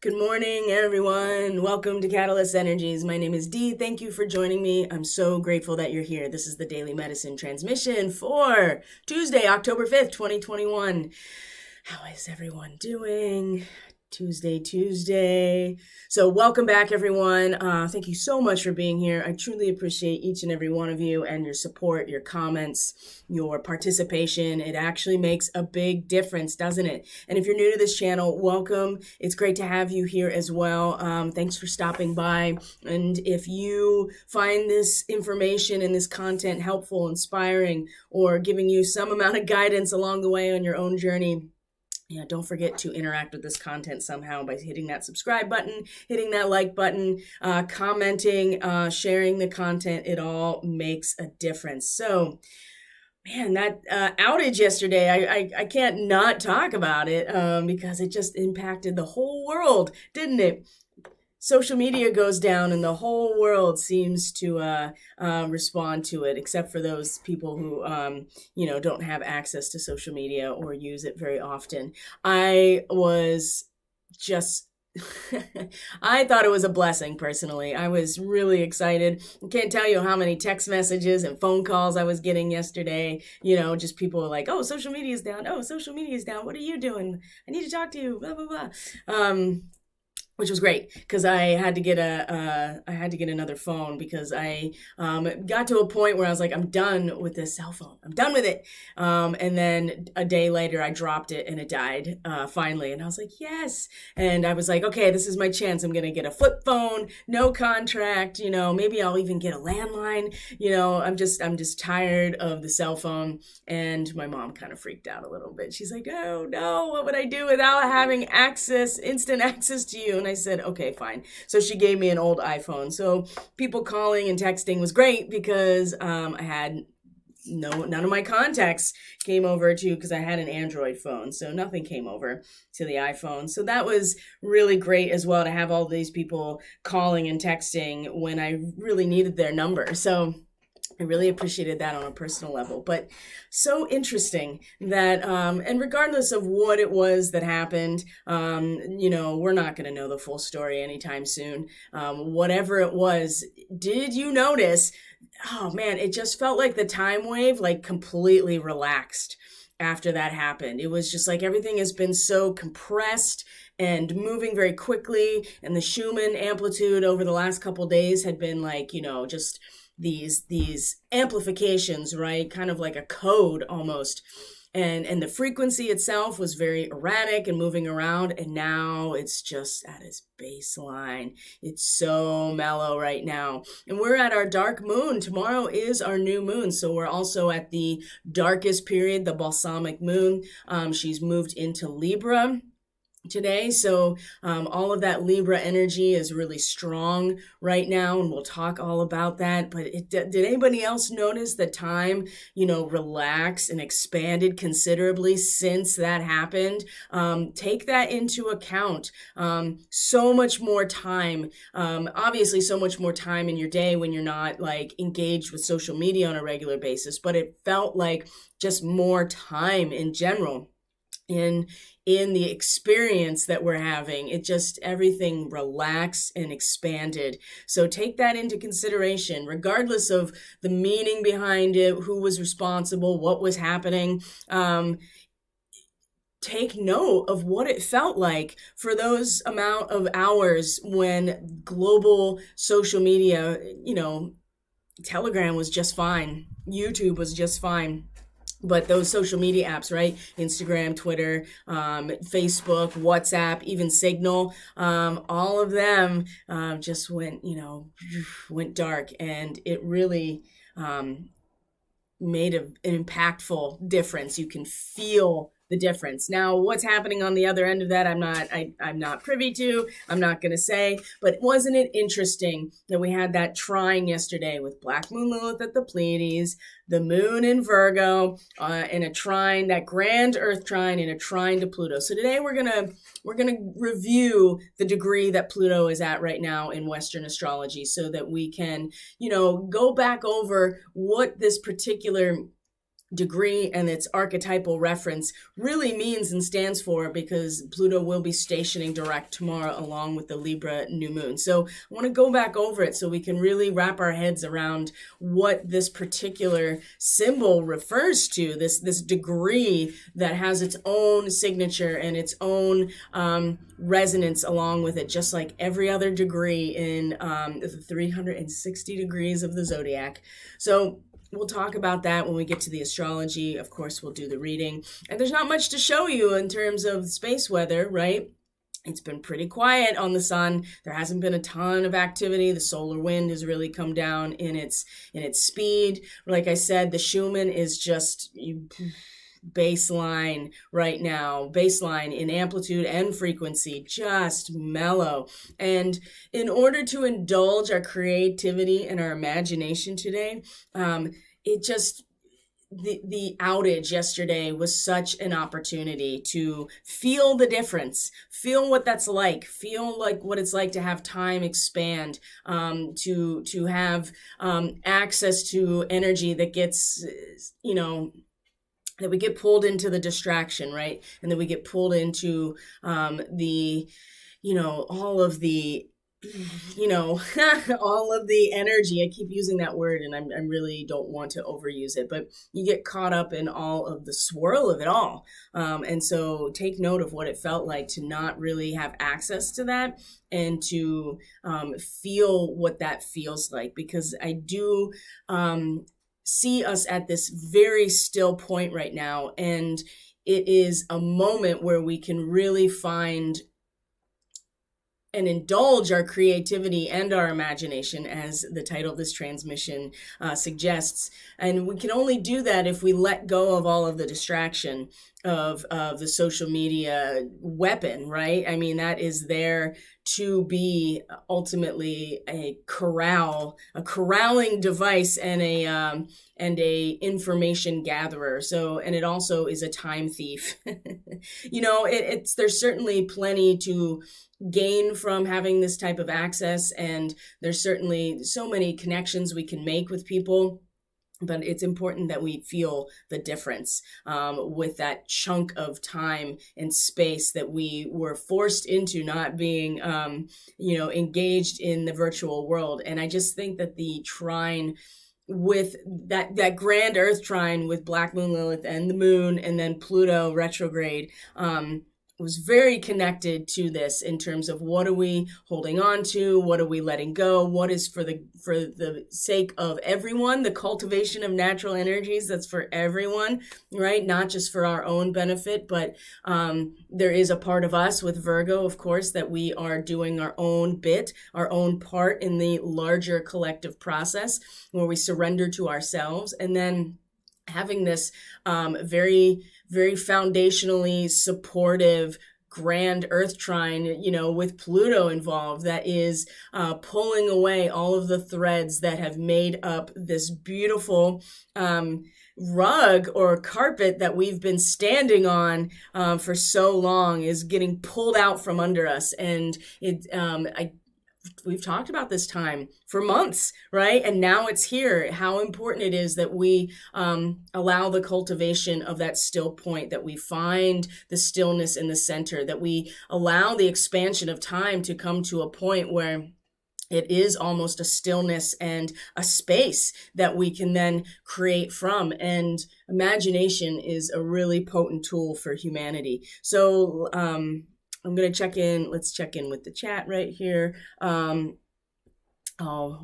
Good morning, everyone. Welcome to Catalyst Energies. My name is Dee. Thank you for joining me. I'm so grateful that you're here. This is the Daily Medicine Transmission for Tuesday, October 5th, 2021. How is everyone doing? Tuesday. So welcome back, everyone. Thank you so much for being here. I truly appreciate each and every one of you and your support, your comments, your participation. It actually makes a big difference, doesn't it? And if you're new to this channel, welcome. It's great to have you here as well. Thanks for stopping by. And if you find this information and this content helpful, inspiring, or giving you some amount of guidance along the way on your own journey, don't forget to interact with this content somehow by hitting that subscribe button, hitting that like button, commenting, sharing the content. It all makes a difference. So, man, that outage yesterday, I can't not talk about it because it just impacted the whole world, didn't it? Social media goes down and the whole world seems to respond to it, except for those people who, don't have access to social media or use it very often. I was just... I thought it was a blessing, personally. I was really excited. I can't tell you how many text messages and phone calls I was getting yesterday. Just people like, oh, social media is down. Oh, social media is down. What are you doing? I need to talk to you, blah, blah, blah. Which was great because I had to get another phone because I got to a point where I was like, I'm done with this cell phone. I'm done with it. And then a day later, I dropped it and it died finally. And I was like, yes. And I was like, okay, this is my chance. I'm gonna get a flip phone, no contract. Maybe I'll even get a landline. I'm just tired of the cell phone. And my mom kind of freaked out a little bit. She's like, oh no, what would I do without having instant access to you? And I said, okay, fine. So she gave me an old iPhone. So people calling and texting was great because I had none of my contacts came over to, because I had an Android phone. So nothing came over to the iPhone. So that was really great as well to have all these people calling and texting when I really needed their number. So I really appreciated that on a personal level, but so interesting that, and regardless of what it was that happened, we're not going to know the full story anytime soon. Whatever it was, did you notice? Oh man, it just felt like the time wave, completely relaxed after that happened. It was just like everything has been so compressed and moving very quickly. And the Schumann amplitude over the last couple days had been just these amplifications, right? Kind of like a code almost. And the frequency itself was very erratic and moving around. And now it's just at its baseline. It's so mellow right now. And we're at our dark moon. Tomorrow is our new moon. So we're also at the darkest period, the balsamic moon. She's moved into Libra today. So all of that Libra energy is really strong right now, and we'll talk all about that. But did anybody else notice the time, relaxed and expanded considerably since that happened? Take that into account. So much more time, obviously so much more time in your day when you're not engaged with social media on a regular basis, but it felt like just more time in general. In the experience that we're having, it just everything relaxed and expanded. So take that into consideration, regardless of the meaning behind it, who was responsible, what was happening. Take note of what it felt like for those amount of hours when global social media, Telegram was just fine, YouTube was just fine. But those social media apps, right? Instagram, Twitter, Facebook, WhatsApp, even Signal, all of them just went dark. And it really made an impactful difference. You can feel the difference. Now, what's happening on the other end of that, I'm not privy to. I'm not going to say. But wasn't it interesting that we had that trine yesterday with Black Moon Lilith at the Pleiades, the Moon in Virgo, in a trine, that grand Earth trine, in a trine to Pluto. So today we're gonna review the degree that Pluto is at right now in Western astrology, so that we can go back over what this particular degree and its archetypal reference really means and stands for, because Pluto will be stationing direct tomorrow along with the Libra new moon. So I want to go back over it so we can really wrap our heads around what this particular symbol refers to, this degree that has its own signature and its own resonance along with it, just like every other degree in the 360 degrees of the zodiac. So we'll talk about that when we get to the astrology. Of course, we'll do the reading. And there's not much to show you in terms of space weather, right? It's been pretty quiet on the sun. There hasn't been a ton of activity. The solar wind has really come down in its speed. Like I said, the Schumann is just baseline right now, baseline in amplitude and frequency, just mellow. And in order to indulge our creativity and our imagination today, the outage yesterday was such an opportunity to feel the difference, feel what that's like, feel like what it's like to have time expand, to have access to energy that gets, that we get pulled into the distraction, right? And then we get pulled into all of the all of the energy. I keep using that word and I really don't want to overuse it, but you get caught up in all of the swirl of it all. And so take note of what it felt like to not really have access to that and to feel what that feels like, because I do see us at this very still point right now. And it is a moment where we can really find and indulge our creativity and our imagination, as the title of this transmission suggests. And we can only do that if we let go of all of the distraction of the social media weapon, right? I mean, that is there to be ultimately a corralling device and a information gatherer. So, and it also is a time thief. There's certainly plenty to gain from having this type of access, and there's certainly so many connections we can make with people. But it's important that we feel the difference with that chunk of time and space that we were forced into not being, engaged in the virtual world. And I just think that the trine with that grand Earth trine with Black Moon Lilith and the moon, and then Pluto retrograde, was very connected to this in terms of what are we holding on to, what are we letting go, what is for the sake of everyone, the cultivation of natural energies that's for everyone, right? Not just for our own benefit, but there is a part of us with Virgo, of course, that we are doing our own bit, our own part in the larger collective process where we surrender to ourselves. And then having this very, very foundationally supportive grand Earth trine, with Pluto involved, that is pulling away all of the threads that have made up this beautiful rug or carpet that we've been standing on for so long, is getting pulled out from under us. And we've talked about this time for months, right? And now it's here, how important it is that we allow the cultivation of that still point, that we find the stillness in the center, that we allow the expansion of time to come to a point where it is almost a stillness and a space that we can then create from. And imagination is a really potent tool for humanity. So, I'm going to check in. Let's check in with the chat right here. I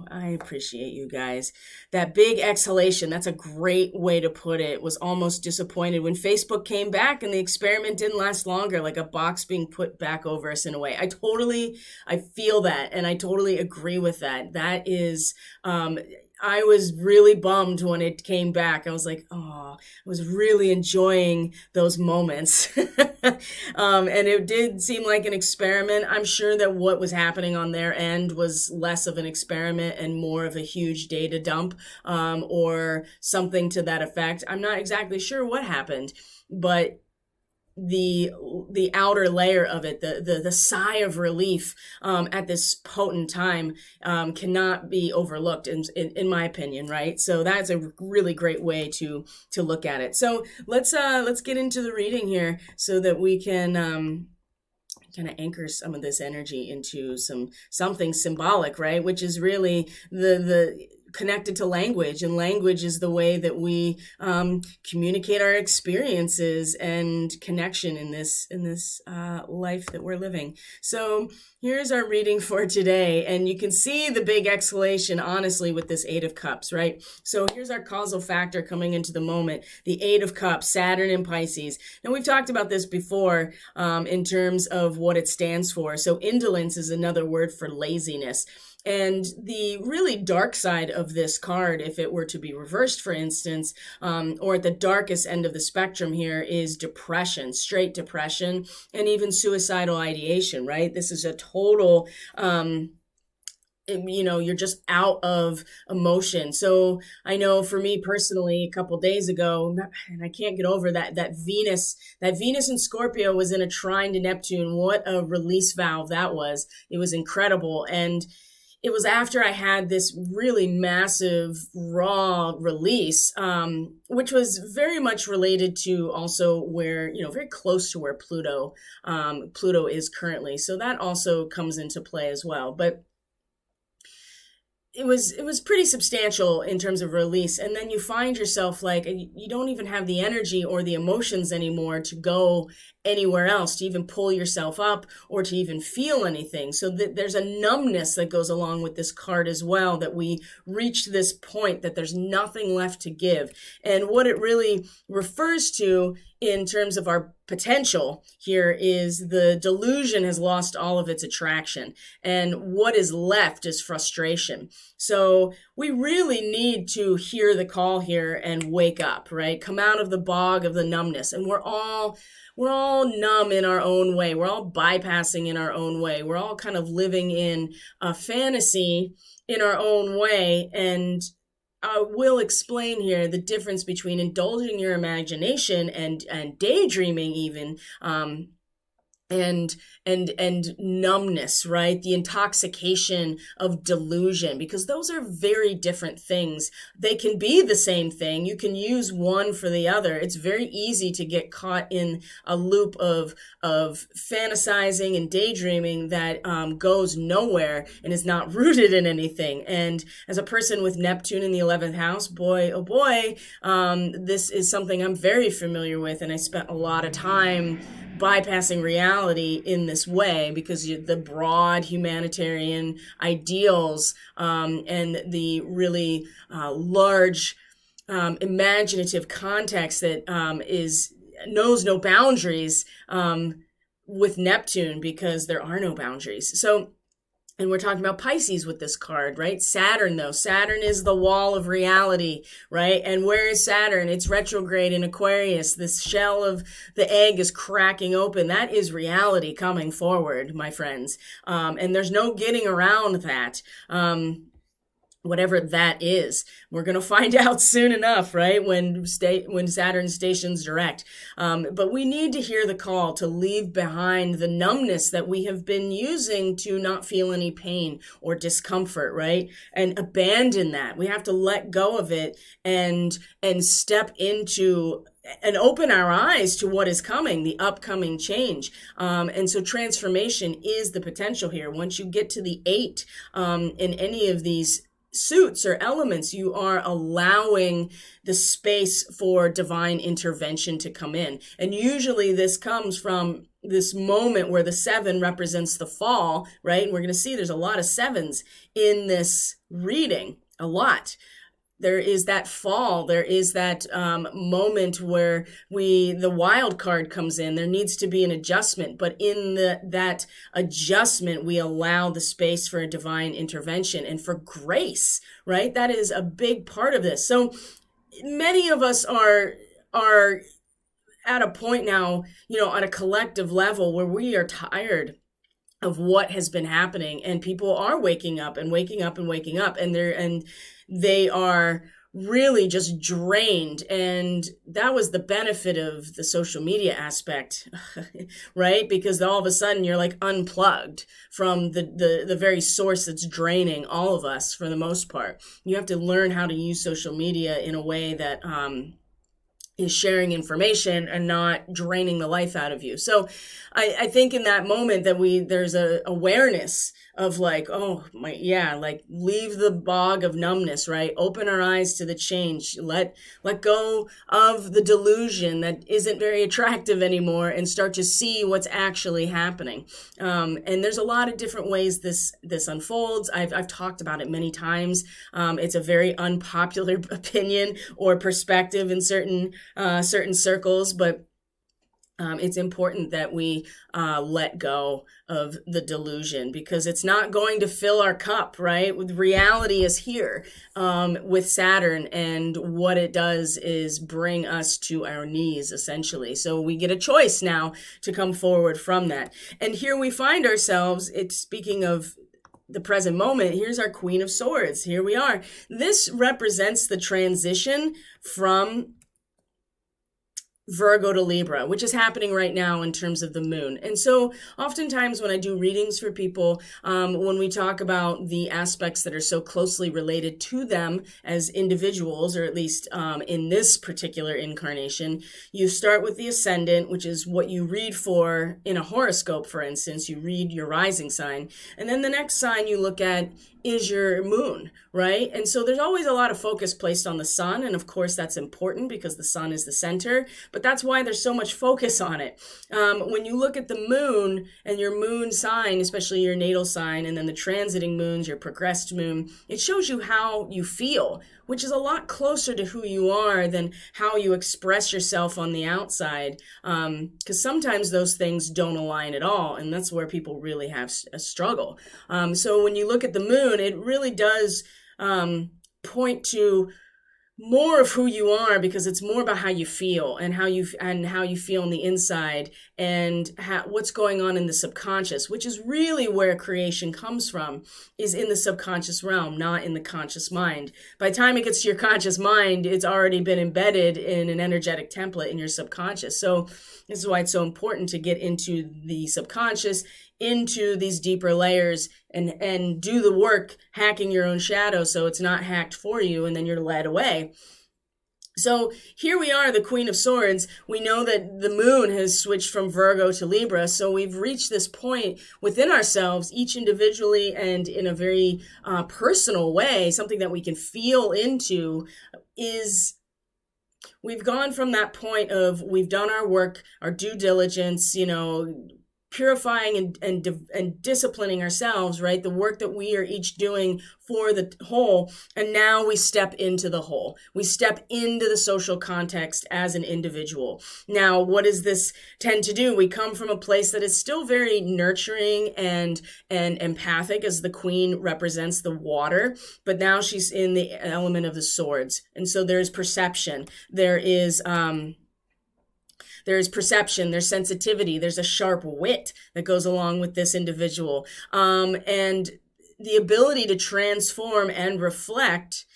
appreciate you guys. That big exhalation, that's a great way to put it. Was almost disappointed when Facebook came back and the experiment didn't last longer, like a box being put back over us in a way. I feel that, and I totally agree with that. That is, I was really bummed when it came back. I was like, I was really enjoying those moments. And it did seem like an experiment. I'm sure that what was happening on their end was less of an experiment and more of a huge data dump, or something to that effect. I'm not exactly sure what happened, but the outer layer of it, the sigh of relief at this potent time cannot be overlooked in my opinion, right? So that's a really great way to look at it. So let's get into the reading here so that we can kind of anchor some of this energy into something symbolic, right? Which is really the connected to language, and language is the way that we communicate our experiences and connection in this life that we're living. So here's our reading for today, and you can see the big exhalation, honestly, with this Eight of Cups, right? So here's our causal factor coming into the moment, the Eight of Cups, Saturn in Pisces. Now, we've talked about this before in terms of what it stands for. So indolence is another word for laziness. And the really dark side of this card, if it were to be reversed, for instance, or at the darkest end of the spectrum here, is depression, straight depression, and even suicidal ideation, right? This is a total, you're just out of emotion. So I know for me personally, a couple days ago, and I can't get over that Venus in Scorpio was in a trine to Neptune. What a release valve that was. It was incredible. And it was after I had this really massive raw release, which was very much related to also where, very close to where Pluto is currently. So that also comes into play as well. But it was pretty substantial in terms of release. And then you find yourself like you don't even have the energy or the emotions anymore to go anywhere else, to even pull yourself up or to even feel anything. So there's a numbness that goes along with this card as well, that we reach this point that there's nothing left to give. And what it really refers to in terms of our potential here is the delusion has lost all of its attraction, and what is left is frustration. So we really need to hear the call here and wake up, right? Come out of the bog of the numbness. And we're all numb in our own way. We're all bypassing in our own way. We're all kind of living in a fantasy in our own way. And I will explain here the difference between indulging your imagination and daydreaming even, and numbness, right? The intoxication of delusion, because those are very different things. They can be the same thing. You can use one for the other. It's very easy to get caught in a loop of fantasizing and daydreaming that goes nowhere and is not rooted in anything. And as a person with Neptune in the 11th house, boy, oh boy, this is something I'm very familiar with, and I spent a lot of time bypassing reality in this way, because the broad humanitarian ideals and the really large imaginative context that knows no boundaries with Neptune, because there are no boundaries. So, and we're talking about Pisces with this card, right? Saturn, though. Saturn is the wall of reality, right? And where is Saturn? It's retrograde in Aquarius. This shell of the egg is cracking open. That is reality coming forward, my friends. And there's no getting around that. Whatever that is, we're going to find out soon enough, right? When Saturn stations direct. But we need to hear the call to leave behind the numbness that we have been using to not feel any pain or discomfort, right? And abandon that. We have to let go of it and step into and open our eyes to what is coming, the upcoming change. And so transformation is the potential here. Once you get to the 8 in any of these suits or elements, you are allowing the space for divine intervention to come in. And usually this comes from this moment where the 7 represents the fall, right? And we're going to see there's a lot of 7s in this reading, a lot. There is that fall. There is that moment where the wild card comes in. There needs to be an adjustment, but in that adjustment, we allow the space for a divine intervention and for grace, right? That is a big part of this. So many of us are at a point now, on a collective level where we are tired of what has been happening, and people are waking up and waking up and waking up, and they are really just drained. And that was the benefit of the social media aspect, right? Because all of a sudden you're like unplugged from the very source that's draining all of us for the most part. You have to learn how to use social media in a way that is sharing information and not draining the life out of you. So I think in that moment that there's a awareness of like, oh my, yeah, like leave the bog of numbness, right? Open our eyes to the change. Let go of the delusion that isn't very attractive anymore and start to see what's actually happening. And there's a lot of different ways this unfolds. I've talked about it many times. It's a very unpopular opinion or perspective in certain circles, but it's important that we let go of the delusion, because it's not going to fill our cup, right? Reality is here with Saturn, and what it does is bring us to our knees, essentially. So we get a choice now to come forward from that. And here we find ourselves, speaking of the present moment, here's our Queen of Swords. Here we are. This represents the transition from Virgo to Libra, which is happening right now in terms of the moon. And so oftentimes when I do readings for people, when we talk about the aspects that are so closely related to them as individuals, or at least in this particular incarnation, you start with the ascendant, which is what you read for in a horoscope, for instance. You read your rising sign. And then the next sign you look at is your moon, right? And so there's always a lot of focus placed on the sun. And of course, that's important because the sun is the center, but that's why there's so much focus on it. When you look at the moon and your moon sign, especially your natal sign, and then the transiting moons, your progressed moon, it shows you how you feel, which is a lot closer to who you are than how you express yourself on the outside. Because sometimes those things don't align at all. And that's where people really have a struggle. So when you look at the moon, it really does point to more of who you are, because it's more about how you feel and how you feel on the inside, and what's going on in the subconscious, which is really where creation comes from, is in the subconscious realm, not in the conscious mind. By the time it gets to your conscious mind, it's already been embedded in an energetic template in your subconscious. So this is why it's so important to get into the subconscious, into these deeper layers, and do the work hacking your own shadow so it's not hacked for you and then you're led away. So here we are, the Queen of Swords. We know that the moon has switched from Virgo to Libra. So we've reached this point within ourselves, each individually and in a very personal way, something that we can feel into, is we've gone from that point of we've done our work, our due diligence, purifying and disciplining ourselves, right? The work that we are each doing for the whole. And now we step into the whole. We step into the social context as an individual. Now, what does this tend to do? We come from a place that is still very nurturing and empathic, as the queen represents the water, but now she's in the element of the swords. And so there's perception. There's perception, there's sensitivity, there's a sharp wit that goes along with this individual. And the ability to transform and reflect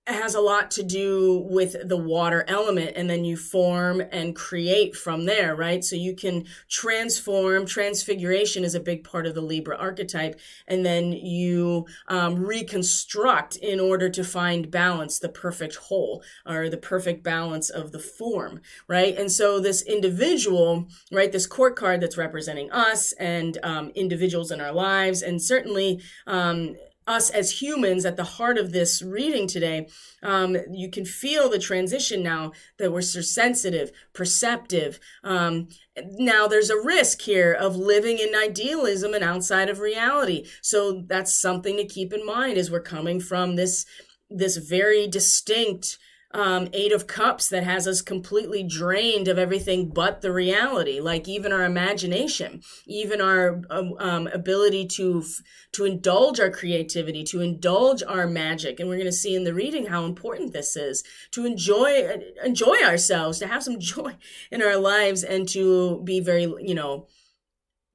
has a lot to do with the water element, and then you form and create from there, right? So you can transform. Transfiguration is a big part of the Libra archetype, and then you reconstruct in order to find balance, the perfect whole, or the perfect balance of the form, right? And so this individual, right, this court card that's representing us and individuals in our lives, and certainly us as humans at the heart of this reading today, you can feel the transition now that we're so sensitive, perceptive. Now there's a risk here of living in idealism and outside of reality. So that's something to keep in mind as we're coming from this very distinct Eight of Cups that has us completely drained of everything but the reality, like even our imagination, even our ability to indulge our creativity, to indulge our magic. And we're going to see in the reading how important this is, to enjoy ourselves, to have some joy in our lives, and to be very,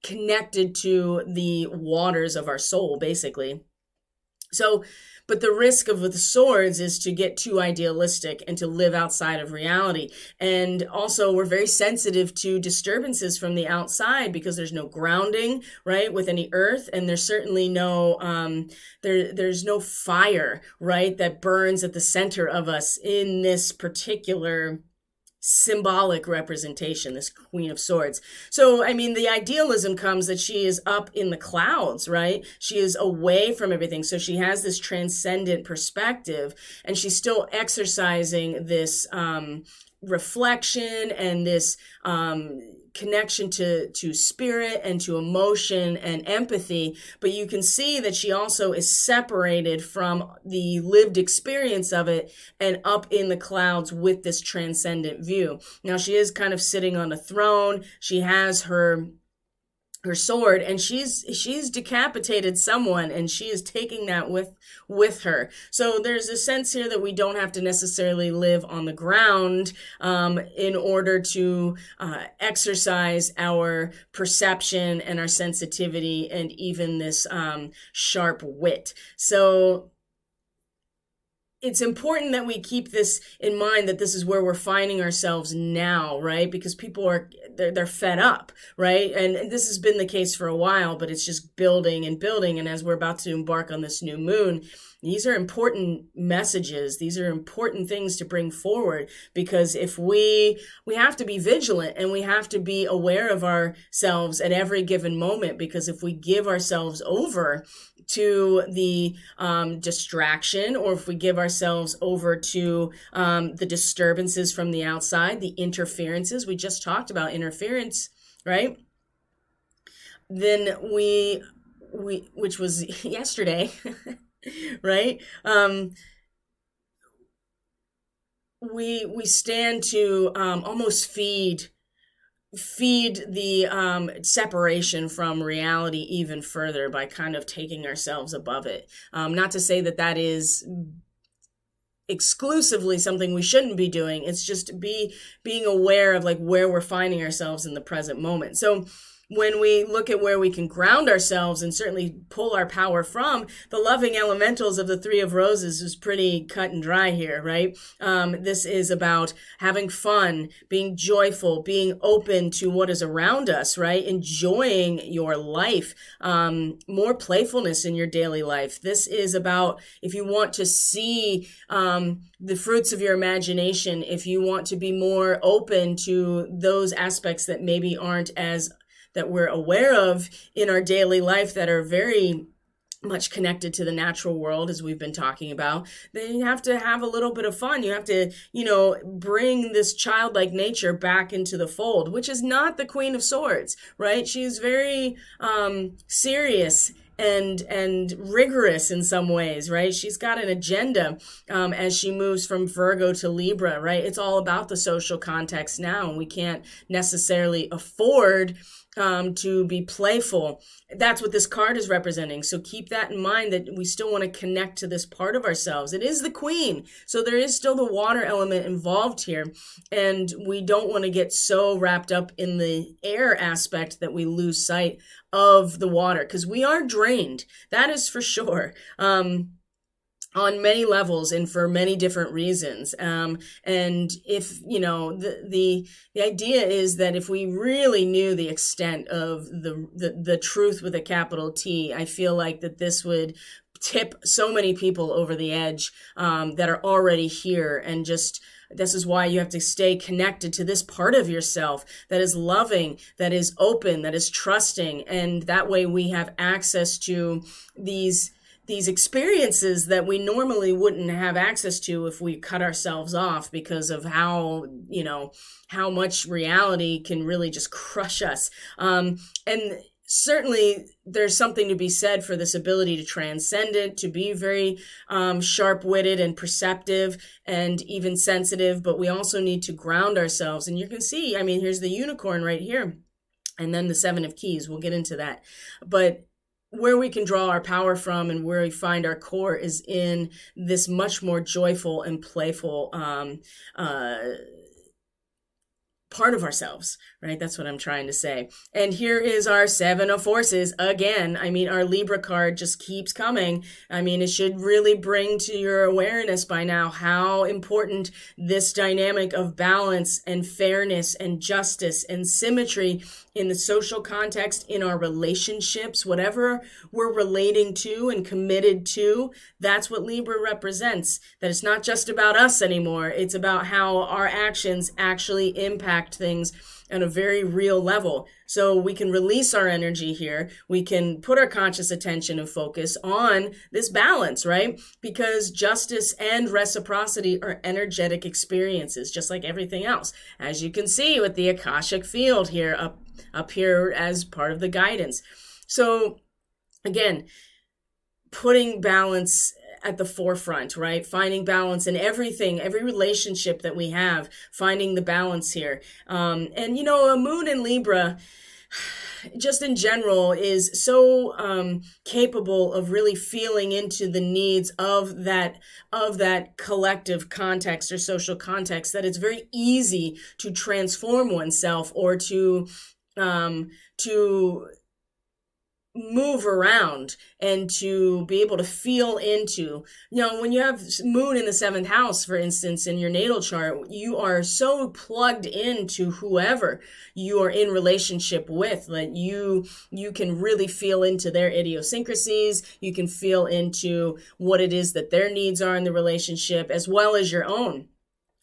connected to the waters of our soul, basically. So, But the risk of the swords is to get too idealistic and to live outside of reality. And also, we're very sensitive to disturbances from the outside because there's no grounding, right, with any earth, and there's certainly no there's no fire, right, that burns at the center of us in this particular symbolic representation, this Queen of Swords. So, I mean, the idealism comes that she is up in the clouds, right? She is away from everything. So she has this transcendent perspective, and she's still exercising this reflection and this connection to spirit and to emotion and empathy. But you can see that she also is separated from the lived experience of it and up in the clouds with this transcendent view. Now, she is kind of sitting on a throne. She has her sword, and she's decapitated someone, and she is taking that with her. So there's a sense here that we don't have to necessarily live on the ground in order to exercise our perception and our sensitivity and even this sharp wit. So it's important that we keep this in mind, that this is where we're finding ourselves now, right? Because people they're fed up, right? And this has been the case for a while, but it's just building and building. And as we're about to embark on this new moon, these are important messages. These are important things to bring forward, because if we have to be vigilant and we have to be aware of ourselves at every given moment, because if we give ourselves over to the distraction, or if we give ourselves over to the disturbances from the outside, the interferences, we just talked about interference, right? Then we which was yesterday, right? We stand to almost feed the separation from reality even further by kind of taking ourselves above it. Not to say that is exclusively something we shouldn't be doing. It's just being aware of like where we're finding ourselves in the present moment. So when we look at where we can ground ourselves and certainly pull our power from, the loving elementals of the Three of Roses is pretty cut and dry here, right? This is about having fun, being joyful, being open to what is around us, right? Enjoying your life, more playfulness in your daily life. This is about, if you want to see the fruits of your imagination, if you want to be more open to those aspects that maybe aren't as that we're aware of in our daily life that are very much connected to the natural world, as we've been talking about, then you have to have a little bit of fun. You have to, bring this childlike nature back into the fold, which is not the Queen of Swords, right? She's very serious and rigorous in some ways, right? She's got an agenda as she moves from Virgo to Libra, right? It's all about the social context now, and we can't necessarily afford to be playful. That's what this card is representing. So keep that in mind, that we still want to connect to this part of ourselves. It is the Queen. So there is still the water element involved here. And we don't want to get so wrapped up in the air aspect that we lose sight of the water, because we are drained. That is for sure. On many levels and for many different reasons. And if, the idea is that if we really knew the extent of the truth with a capital T, I feel like that this would tip so many people over the edge that are already here. And just, this is why you have to stay connected to this part of yourself that is loving, that is open, that is trusting. And that way we have access to these experiences that we normally wouldn't have access to if we cut ourselves off, because of how much reality can really just crush us. And certainly there's something to be said for this ability to transcend it, to be very sharp-witted and perceptive and even sensitive, but we also need to ground ourselves. And you can see, here's the unicorn right here, and then the Seven of Keys. We'll get into that. But where we can draw our power from and where we find our core is in this much more joyful and playful part of ourselves, right? That's what I'm trying to say. And here is our Seven of Forces again. I mean, our Libra card just keeps coming. I mean, it should really bring to your awareness by now how important this dynamic of balance and fairness and justice and symmetry in the social context, in our relationships, whatever we're relating to and committed to, that's what Libra represents. That it's not just about us anymore. It's about how our actions actually impact things on a very real level. So we can release our energy here. We can put our conscious attention and focus on this balance, right? Because justice and reciprocity are energetic experiences, just like everything else. As you can see with the Akashic field here up here as part of the guidance. So again, putting balance at the forefront, right? Finding balance in everything, every relationship that we have, finding the balance here. And you know, a moon in Libra, just in general, is so capable of really feeling into the needs of that collective context or social context, that it's very easy to transform oneself or to move around and to be able to feel into, you know, when you have moon in the 7th house, for instance, in your natal chart, you are so plugged into whoever you are in relationship with that you can really feel into their idiosyncrasies. You can feel into what it is that their needs are in the relationship as well as your own.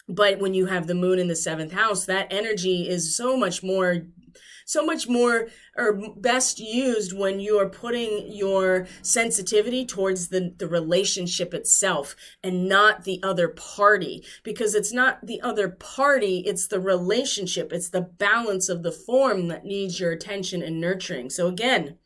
But when you have the moon in the 7th house, that energy is so much more or best used when you are putting your sensitivity towards the relationship itself and not the other party, because it's not the other party, it's the relationship, it's the balance of the form that needs your attention and nurturing. So again,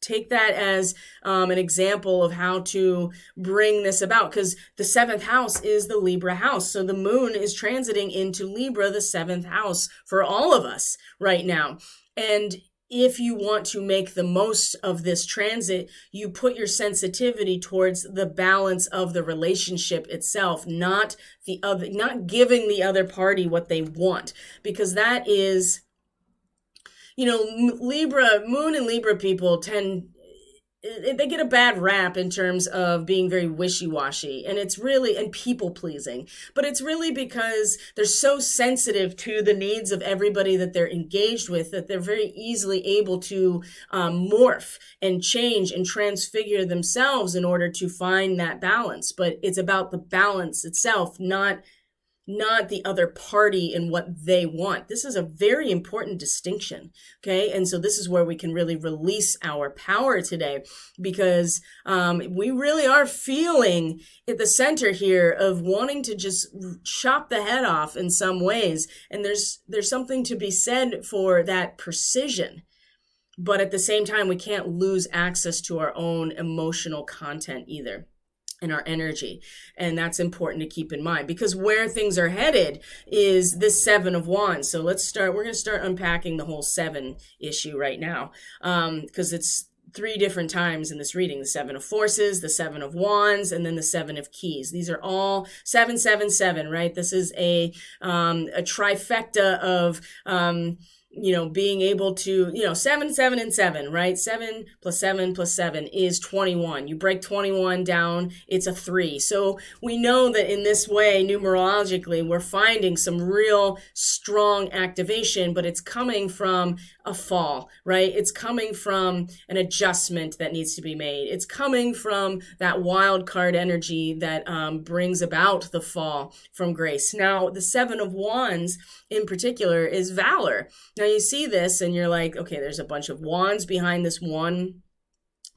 take that as an example of how to bring this about, because the 7th house is the Libra house. So the moon is transiting into Libra, the 7th house, for all of us right now. And if you want to make the most of this transit, you put your sensitivity towards the balance of the relationship itself, not giving the other party what they want, because that is, you know, moon and Libra people they get a bad rap in terms of being very wishy-washy, and people pleasing, but it's really because they're so sensitive to the needs of everybody that they're engaged with that they're very easily able to morph and change and transfigure themselves in order to find that balance. But it's about the balance itself, not the other party and what they want. This is a very important distinction, okay? And so this is where we can really release our power today, because we really are feeling at the center here of wanting to just chop the head off in some ways. And there's something to be said for that precision. But at the same time, we can't lose access to our own emotional content either, and our energy. And that's important to keep in mind, because where things are headed is this 7 of Wands. So we're going to start unpacking the whole 7 issue right now, because it's 3 different times in this reading: the 7 of Forces, the 7 of Wands, and then the 7 of Keys. These are all 777, right? This is a trifecta of, being able to, 7, 7, and 7, right? 7 plus 7 plus 7 is 21. You break 21 down, it's a 3. So we know that in this way, numerologically, we're finding some real strong activation, but it's coming from a fall, right? It's coming from an adjustment that needs to be made. It's coming from that wild card energy that brings about the fall from grace. Now, the 7 of Wands in particular is valor. Now you see this and you're like, okay, there's a bunch of wands behind this one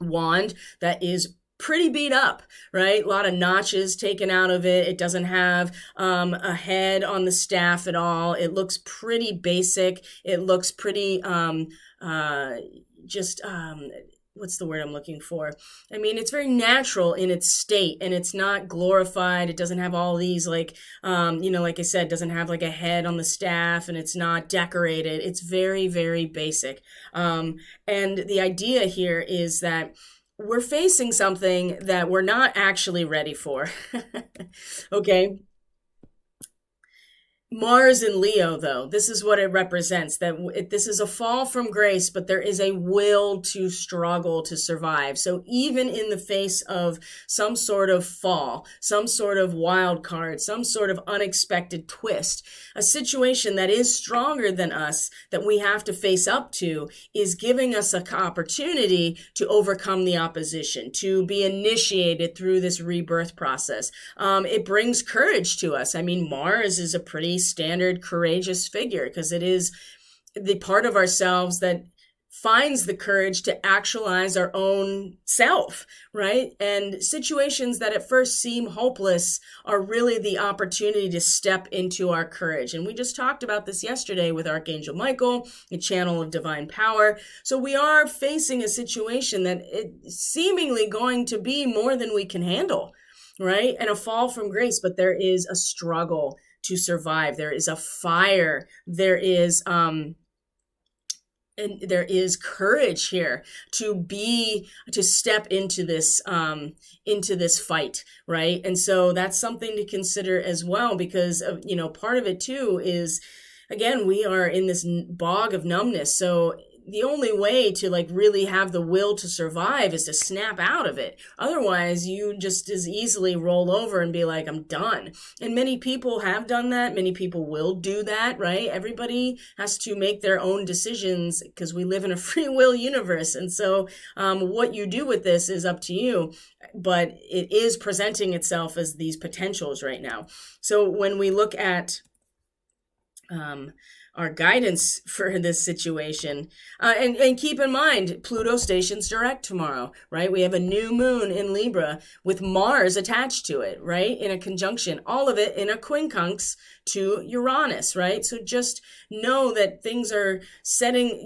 wand that is pretty beat up, right? A lot of notches taken out of it. It doesn't have a head on the staff at all. It looks pretty basic. It looks pretty what's the word I'm looking for? I mean, it's very natural in its state, and it's not glorified. It doesn't have all these like I said, doesn't have like a head on the staff, and it's not decorated. It's very, very basic. And the idea here is that we're facing something that we're not actually ready for. Okay. Mars in Leo, though, this is what it represents, that this is a fall from grace, but there is a will to struggle to survive. So even in the face of some sort of fall, some sort of wild card, some sort of unexpected twist, a situation that is stronger than us that we have to face up to is giving us an opportunity to overcome the opposition, to be initiated through this rebirth process. It brings courage to us. I mean, Mars is a pretty standard courageous figure because it is the part of ourselves that finds the courage to actualize our own self, right? And situations that at first seem hopeless are really the opportunity to step into our courage. And we just talked about this yesterday with Archangel Michael, a channel of divine power. So we are facing a situation that is seemingly going to be more than we can handle, right? And a fall from grace, but there is a struggle to survive. There is a fire. There is courage here to step into this fight, right? And so that's something to consider as well, because of, part of it too is, again, we are in this bog of numbness. So the only way to really have the will to survive is to snap out of it. Otherwise, you just as easily roll over and be like, I'm done. And many people have done that. Many people will do that, right? Everybody has to make their own decisions because we live in a free will universe. And so what you do with this is up to you. But it is presenting itself as these potentials right now. So when we look at our guidance for this situation. And keep in mind, Pluto stations direct tomorrow, right? We have a new moon in Libra with Mars attached to it, right? In a conjunction, all of it in a quincunx to Uranus, right? So just know that things are setting,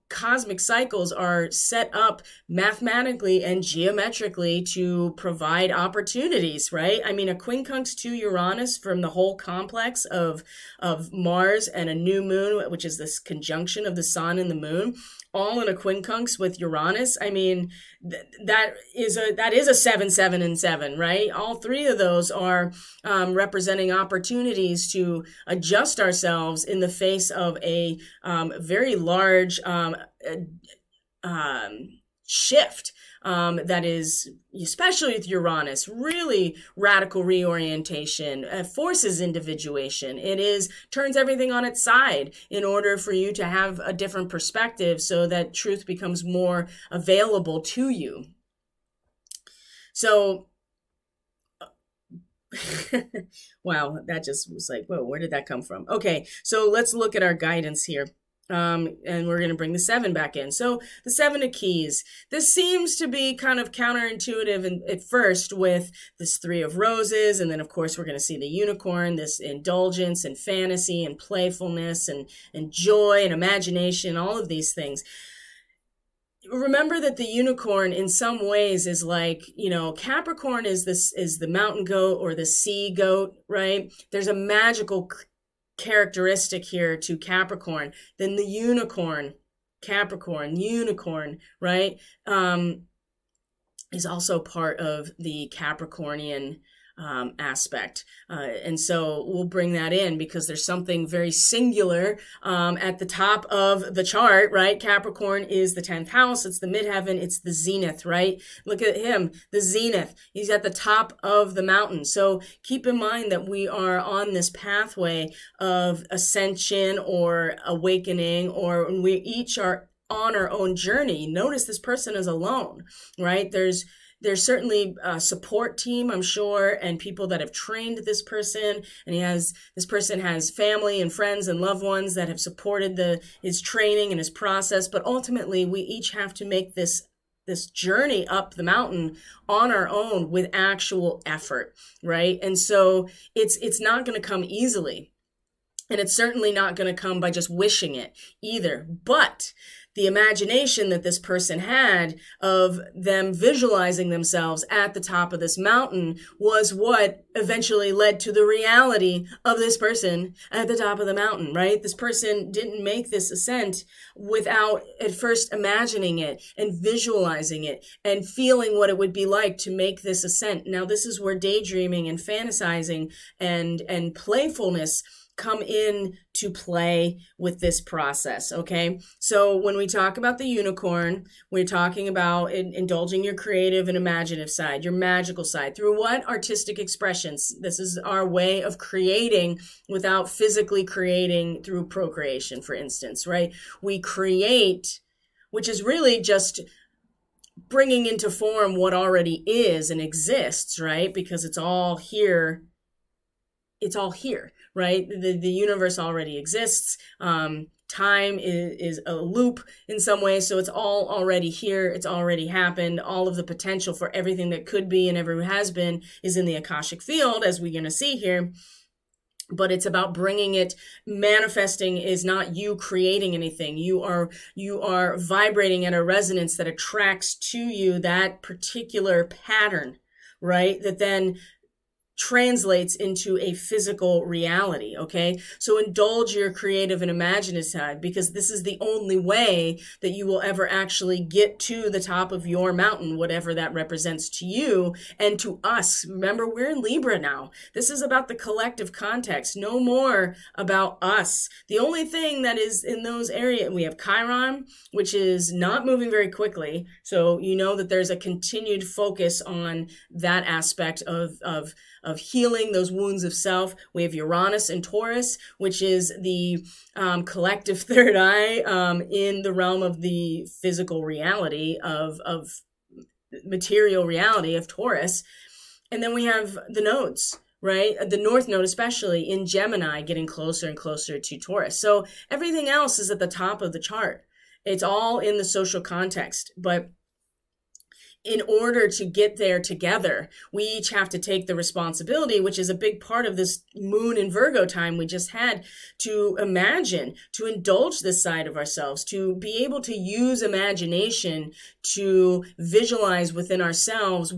cosmic cycles are set up mathematically and geometrically to provide opportunities, right? I mean, a quincunx to Uranus from the whole complex of Mars and a new moon, which is this conjunction of the sun and the moon, all in a quincunx with Uranus. I mean, that is a 7, 7, and 7, right? All three of those are representing opportunities to adjust ourselves in the face of a very large shift that is, especially with Uranus, really radical reorientation, forces individuation. It turns everything on its side in order for you to have a different perspective so that truth becomes more available to you. So, wow, that just was like, whoa, where did that come from? Okay, so let's look at our guidance here. And we're going to bring the 7 back in. So the 7 of keys, this seems to be kind of counterintuitive at first with this 3 of roses. And then of course, we're going to see the unicorn, this indulgence and fantasy and playfulness and joy and imagination, all of these things. Remember that the unicorn in some ways is like, Capricorn is the mountain goat or the sea goat, right? There's a magical characteristic here to Capricorn. Then the unicorn, right, is also part of the Capricornian aspect. And so we'll bring that in because there's something very singular at the top of the chart, right? Capricorn is the 10th house. It's the midheaven. It's the zenith, right? Look at him, the zenith. He's at the top of the mountain. So keep in mind that we are on this pathway of ascension or awakening, or we each are on our own journey. Notice this person is alone, right? There's certainly a support team, I'm sure, and people that have trained this person. And this person has family and friends and loved ones that have supported his training and his process. But ultimately, we each have to make this journey up the mountain on our own with actual effort, right? And so it's not going to come easily. And it's certainly not going to come by just wishing it either. But the imagination that this person had of them visualizing themselves at the top of this mountain was what eventually led to the reality of this person at the top of the mountain, right? This person didn't make this ascent without at first imagining it and visualizing it and feeling what it would be like to make this ascent. Now, this is where daydreaming and fantasizing and playfulness come in to play with this process. Okay. So when we talk about the unicorn, we're talking about indulging your creative and imaginative side, your magical side through what? Artistic expressions. This is our way of creating without physically creating through procreation, for instance, right? We create, which is really just bringing into form what already is and exists, right? Because it's all here. It's all here, right? The universe already exists. Time is a loop in some ways, so it's all already here. It's already happened. All of the potential for everything that could be and ever has been is in the Akashic field, as we're going to see here. But it's about bringing it. Manifesting is not you creating anything. You are vibrating at a resonance that attracts to you that particular pattern, right? That then translates into a physical reality. Okay. So indulge your creative and imaginative side, because this is the only way that you will ever actually get to the top of your mountain, whatever that represents to you and to us. Remember, we're in Libra now. This is about the collective context, no more about us. The only thing that is in those areas, we have Chiron, which is not moving very quickly. So you know that there's a continued focus on that aspect of healing those wounds of self. We have Uranus and Taurus, which is the collective third eye in the realm of the physical reality of material reality of Taurus. And then we have the nodes, right? The North Node, especially in Gemini, getting closer and closer to Taurus. So everything else is at the top of the chart. It's all in the social context, but in order to get there together, we each have to take the responsibility, which is a big part of this Moon in Virgo time we just had, to imagine, to indulge this side of ourselves, to be able to use imagination to visualize within ourselves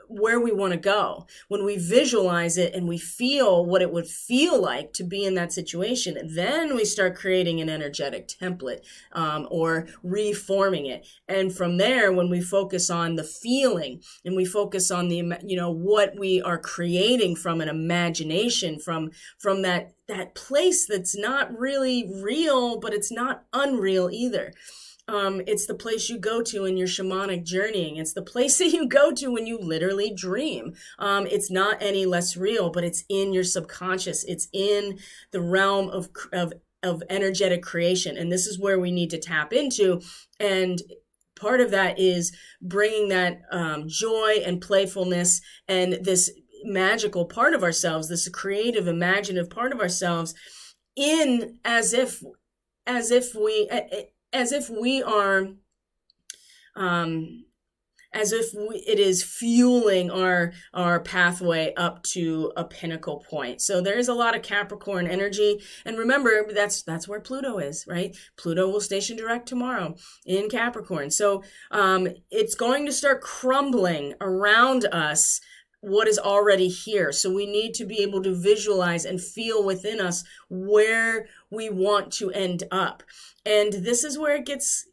where we want to go. When we visualize it and we feel what it would feel like to be in that situation, then we start creating an energetic template or reforming it. And from there, when we focus on the feeling and we focus on the, what we are creating from an imagination, from that place that's not really real, but it's not unreal either. It's the place you go to in your shamanic journeying. It's the place that you go to when you literally dream. It's not any less real, but it's in your subconscious. It's in the realm of energetic creation. And this is where we need to tap into. And part of that is bringing that joy and playfulness and this magical part of ourselves, this creative, imaginative part of ourselves in as if it is fueling our pathway up to a pinnacle point. So there is a lot of Capricorn energy. And remember, that's where Pluto is, right? Pluto will station direct tomorrow in Capricorn. So it's going to start crumbling around us what is already here. So we need to be able to visualize and feel within us where we want to end up. And this is where it gets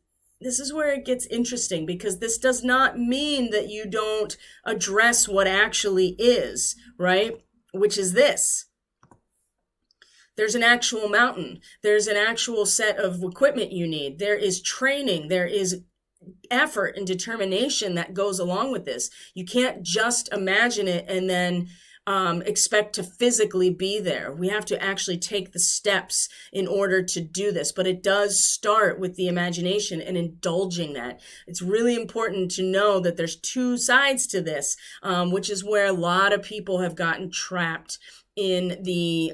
interesting, because this does not mean that you don't address what actually is, right? Which is this. There's an actual mountain. There's an actual set of equipment you need. There is training. There is effort and determination that goes along with this. You can't just imagine it and then expect to physically be there. We have to actually take the steps in order to do this, but it does start with the imagination and indulging that. It's really important to know that there's two sides to this, which is where a lot of people have gotten trapped in the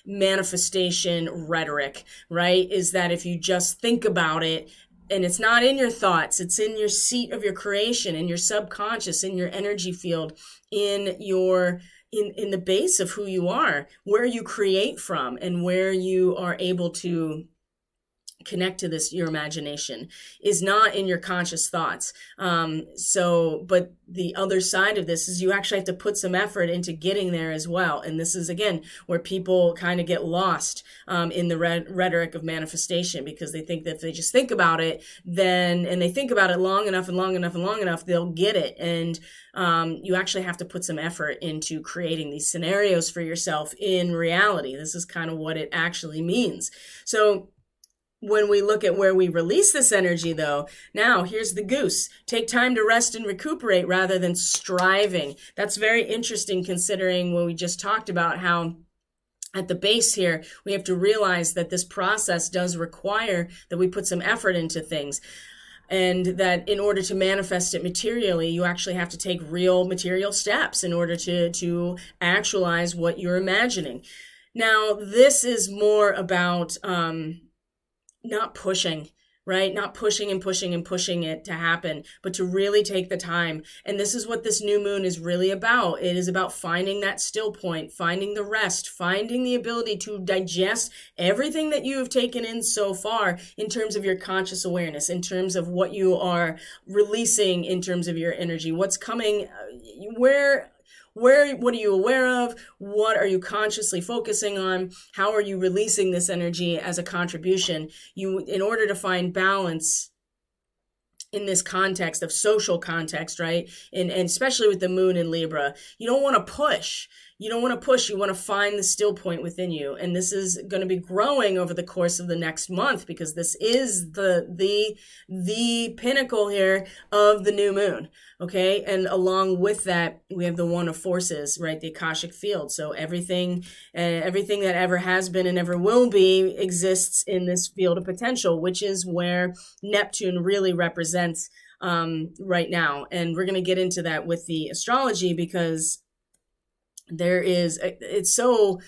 manifestation rhetoric, right? Is that if you just think about it, and it's not in your thoughts, it's in your seat of your creation, in your subconscious, in your energy field, in the base of who you are, where you create from, and where you are able to connect to this, your imagination, is not in your conscious thoughts. But the other side of this is you actually have to put some effort into getting there as well. And this is, again, where people kind of get lost in the rhetoric of manifestation, because they think that if they just think about it, and they think about it long enough, they'll get it. And you actually have to put some effort into creating these scenarios for yourself in reality. This is kind of what it actually means. So when we look at where we release this energy, though, now here's the goose. Take time to rest and recuperate rather than striving. That's very interesting, considering what we just talked about, how at the base here, we have to realize that this process does require that we put some effort into things. And that in order to manifest it materially, you actually have to take real material steps in order to actualize what you're imagining. Now, this is more about not pushing, right? Not pushing and pushing and pushing it to happen, but to really take the time. And this is what this new moon is really about. It is about finding that still point, finding the rest, finding the ability to digest everything that you have taken in so far in terms of your conscious awareness, in terms of what you are releasing, in terms of your energy, what's coming, what are you aware of? What are you consciously focusing on? How are you releasing this energy as a contribution? In order to find balance in this context of social context, right? And especially with the moon in Libra, you don't want to push. You don't want to push. You want to find the still point within you. And this is going to be growing over the course of the next month, because this is the pinnacle here of the new moon. Okay. And along with that, we have the one of forces, right? The Akashic field. So everything that ever has been and ever will be exists in this field of potential, which is where Neptune really represents right now. And we're going to get into that with the astrology, because it's so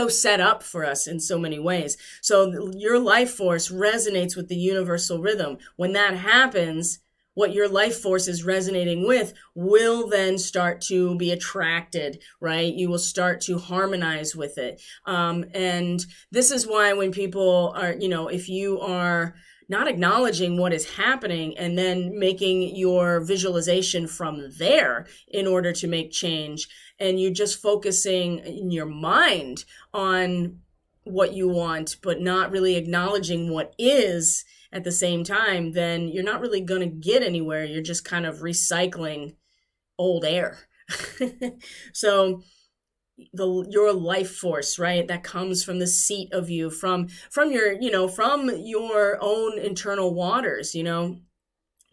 set up for us in so many ways. So your life force resonates with the universal rhythm. When that happens, what your life force is resonating with will then start to be attracted, right? You will start to harmonize with it. And this is why when people are, if you are not acknowledging what is happening and then making your visualization from there in order to make change, and you're just focusing in your mind on what you want, but not really acknowledging what is at the same time, then you're not really going to get anywhere. You're just kind of recycling old air. So your life force, right, that comes from the seat of you, from your own internal waters,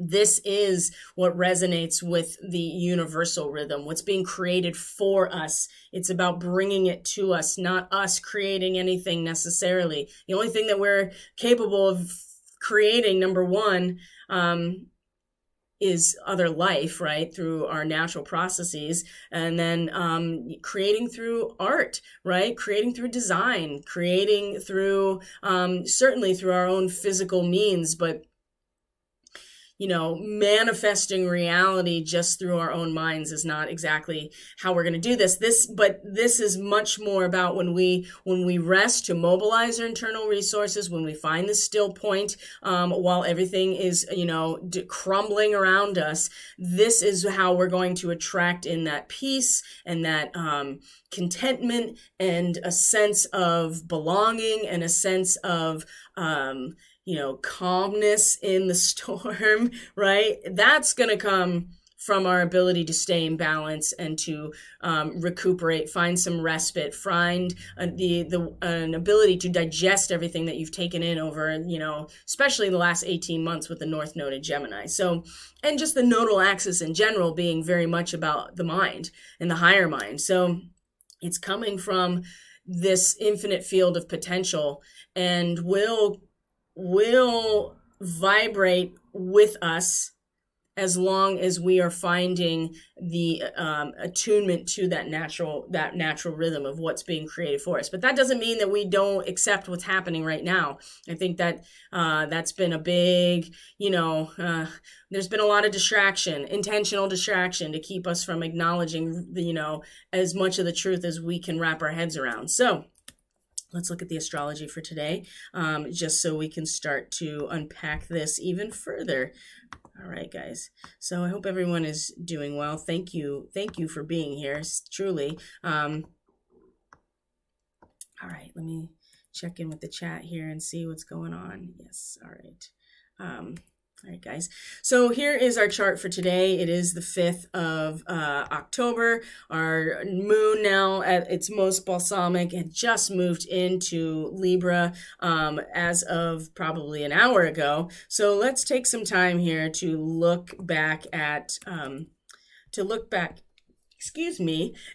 this is what resonates with the universal rhythm, what's being created for us. It's about bringing it to us, not us creating anything necessarily. The only thing that we're capable of creating, number one, is other life, right, through our natural processes, and then creating through art, right, creating through design, creating through certainly through our own physical means, but manifesting reality just through our own minds is not exactly how we're going to do this. But this is much more about when we rest to mobilize our internal resources, when we find the still point, while everything is, crumbling around us. This is how we're going to attract in that peace and that contentment and a sense of belonging and a sense of calmness in the storm, right? That's going to come from our ability to stay in balance and to recuperate, find some respite, find an ability to digest everything that you've taken in over, especially the last 18 months with the North Node in Gemini. So, and just the nodal axis in general being very much about the mind and the higher mind. So it's coming from this infinite field of potential and will vibrate with us as long as we are finding the attunement to that natural rhythm of what's being created for us. But that doesn't mean that we don't accept what's happening right now. I think that that's been a big, there's been a lot of distraction, intentional distraction, to keep us from acknowledging, as much of the truth as we can wrap our heads around. So let's look at the astrology for today, just so we can start to unpack this even further. All right, guys. So I hope everyone is doing well. Thank you for being here, truly. All right, let me check in with the chat here and see what's going on. Yes, all right. All right, guys. So here is our chart for today. It is the 5th of October. Our moon now at its most balsamic had just moved into Libra as of probably an hour ago. So let's take some time here to look back at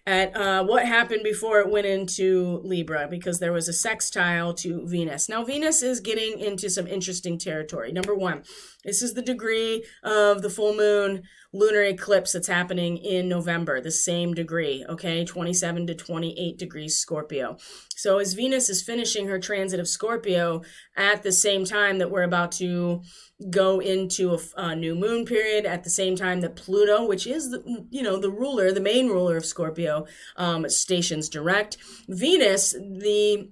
at what happened before it went into Libra, because there was a sextile to Venus. Now, Venus is getting into some interesting territory. Number one, this is the degree of the full moon lunar eclipse that's happening in November, the same degree, okay, 27 to 28 degrees Scorpio. So as Venus is finishing her transit of Scorpio at the same time that we're about to go into a new moon period, at the same time that Pluto, which is the main ruler of Scorpio, stations direct. Venus, the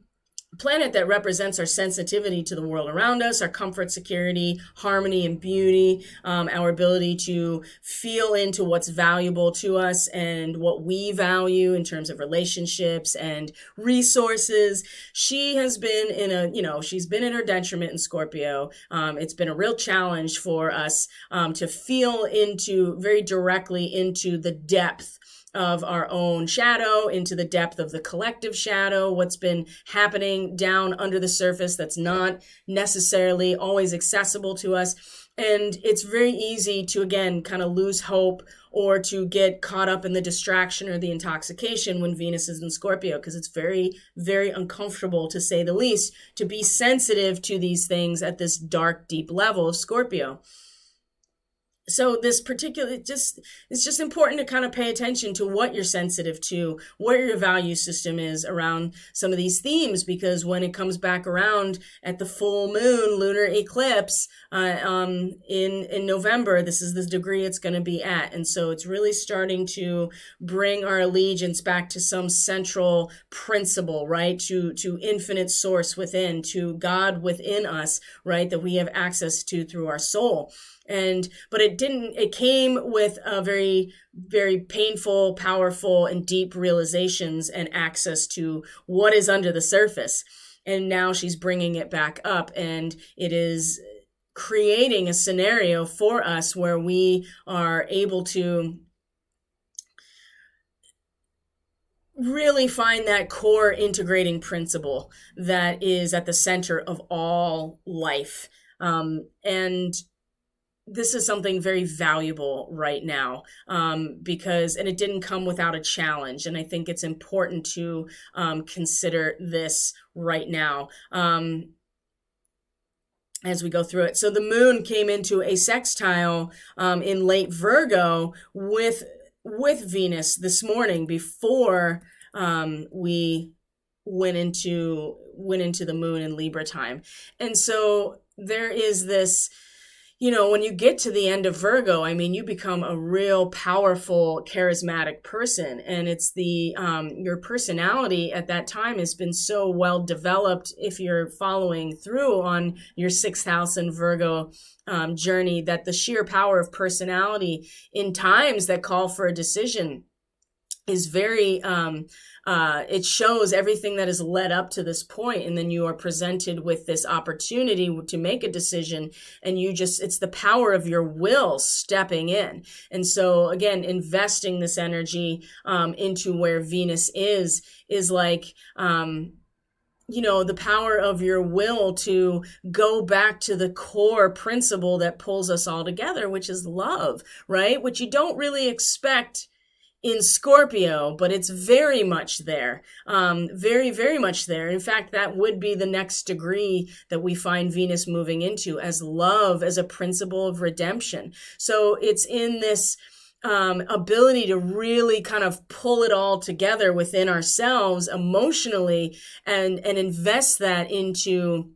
planet that represents our sensitivity to the world around us, our comfort, security, harmony, and beauty, our ability to feel into what's valuable to us and what we value in terms of relationships and resources. She has been she's been in her detriment in Scorpio. It's been a real challenge for us to feel into very directly into the depth of our own shadow, into the depth of the collective shadow, what's been happening down under the surface that's not necessarily always accessible to us. And it's very easy to, again, kind of lose hope or to get caught up in the distraction or the intoxication when Venus is in Scorpio, because it's very, very uncomfortable, to say the least, to be sensitive to these things at this dark, deep level of Scorpio. So this particular, it's just important to kind of pay attention to what you're sensitive to, where your value system is around some of these themes, because when it comes back around at the full moon lunar eclipse in November, this is the degree it's going to be at. And so it's really starting to bring our allegiance back to some central principle, right? To infinite source within, to God within us, right? That we have access to through our soul. But it came with a very, very painful, powerful, and deep realizations and access to what is under the surface. And now she's bringing it back up, and it is creating a scenario for us where we are able to really find that core integrating principle that is at the center of all life. And this is something very valuable right now, because it didn't come without a challenge. And I think it's important to consider this right now as we go through it. So the moon came into a sextile in late Virgo with Venus this morning before we went into the moon in Libra time. And so there is this, when you get to the end of Virgo, I mean, you become a real powerful, charismatic person. And it's your personality at that time has been so well developed, if you're following through on your 6th house and Virgo journey, that the sheer power of personality in times that call for a decision is very, it shows everything that has led up to this point. And then you are presented with this opportunity to make a decision, and it's the power of your will stepping in. And so again, investing this energy into where Venus is like, the power of your will to go back to the core principle that pulls us all together, which is love, right? Which you don't really expect in Scorpio, but it's very much there, very, very much there. In fact, that would be the next degree that we find Venus moving into, as love as a principle of redemption. So it's in this ability to really kind of pull it all together within ourselves emotionally and invest that into